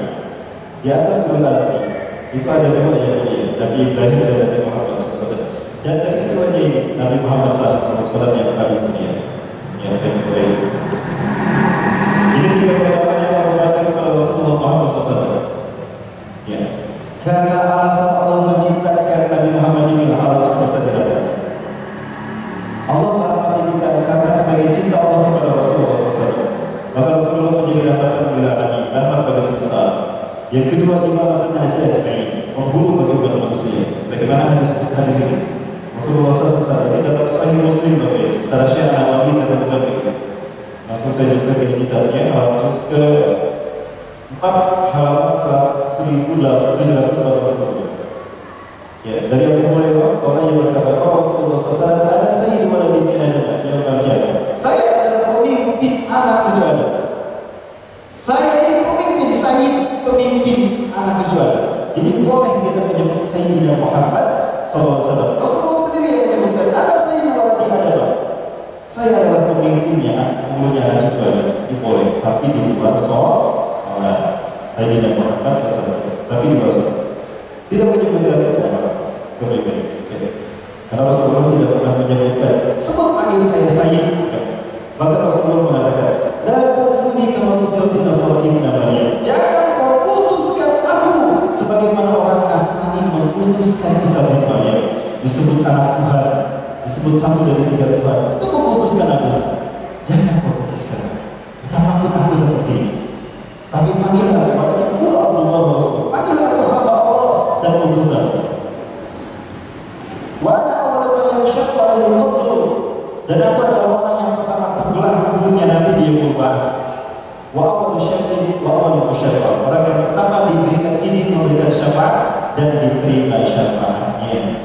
Di atas Ulul Azmi itu ada dua yang mulia, Nabi Ibrahim dan Nabi Muhammad SAW. Dan dari keduanya ini Nabi Muhammad SAW yang paling mulia. Yang paling mulia. Ini tiga perkataan yang Allah berikan kepada Rasulullah Muhammad SAW. Ya. Karena alasan Allah menciptakan Nabi Muhammad ini alam semesta dihadapannya. Allah merahmati kita karena sebagai cinta Allah kepada Rasulullah SAW. Maka Rasulullah menjadi rahmatan lil alamin, rahmat bagi semesta. Yang kedua, iman nasihat ajma'in, menghulu bagi umat manusia. Sebagaimana hadis ini. Rasulullah SAW ini dalam Sahih Muslim bagi secara syiar Nawawi saya temukan begitu. Langsung saya juga ke kitabnya, terus ke 4 halaman 1780. Ya, dari Abu Hurairah orang yang berkata, Rasulullah SAW ada sayyid waladi min Adam yang bahagia. Saya adalah pemimpin anak cucu Adam. Saya ini pemimpin sayyid, pemimpin anak cucu Adam. Jadi boleh kita menyebut Sayyidina Muhammad SAW. Rasulullah sendiri yang menyebutkan ada sayyid waladi Adam. Saya adalah pemimpinnya, pemulunya anak cucu Adam. Ini boleh, tapi di luar sholat. Sayyidina Muhammad SAW. Tapi di luar sholat. Tidak menyebutkan kebaikan. Karena Rasulullah tidak pernah menyebutkan sebut panggil saya Sayyid. Maka Rasulullah mengatakan, la tatsuni kama qutiltu nasara ibn Maryam. Jangan kau putuskan aku sebagaimana orang Nasrani memutuskan Isa bin Maryam. Disebut anak Tuhan, disebut satu dari 3 Tuhan. Itu memutuskan aku. Jangan kau putuskan. Betapapun aku seperti ini. Tapi panggilan kepada kita Abdullah Rasul. Panggilan hamba Allah dan utusan. Wa ana awwalu man yashaqqa alaihi al-qabr. Dan aku adalah orang yang pertama terbelah tubuhnya nanti dia membahas. Wa awwalu syafi'in wa awwalu musyaffa'. Orang yang pertama diberikan izin memberikan syafaat dan diterima syafaatnya.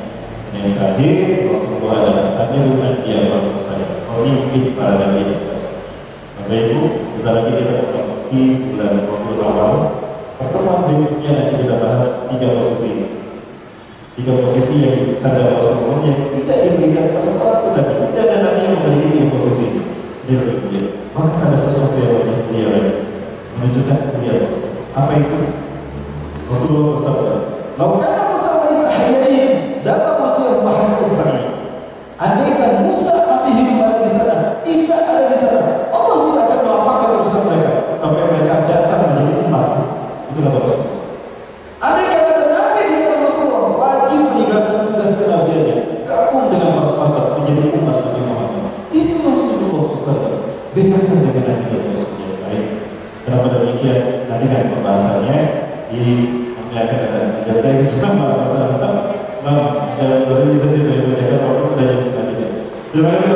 Dan yang terakhir Rasulullah adalah Amirul Anbiya wal Mursalin. Pemimpin para nabi dan rasul. Bapak Ibu, sebentar lagi kita memasuki bulan Rabiul Awal. Pertemuan berikutnya nanti kita bahas 3 posisi. 3 posisi yang disandang Rasulullah yang tidak diberikan pada seorang nabi. Tidak ada nabi yang memiliki 3 posisi. Dia berbeda. Maka ada sesuatu yang lebih mulia lagi, menunjukkan kemuliaan Rasul. Apa itu? Rasulullah bersabda, "Lau kana Musa wa Isa hayyin, lama Musa wa Harun ajma'in." Andaikan Musa masih hidup ada di sana, Isa ada di sana, Allah tidak akan melampaukan urusan mereka sampai mereka datang menjadi umat. Itu kata Rasulullah. Andaikan ada nabi di zaman Rasulullah, wajib meninggalkan tugas kenabiannya, gabung dengan para sahabat menjadi umat Nabi Muhammad. Itu Rasulullah SAW. Bedakan dengan nabi dan Rasul yang lain. Kenapa demikian? Nanti kan pembahasannya di akan ada yang sama masalah. Dan baru bisa cerita yang sudah jam setengah 3. Terima kasih.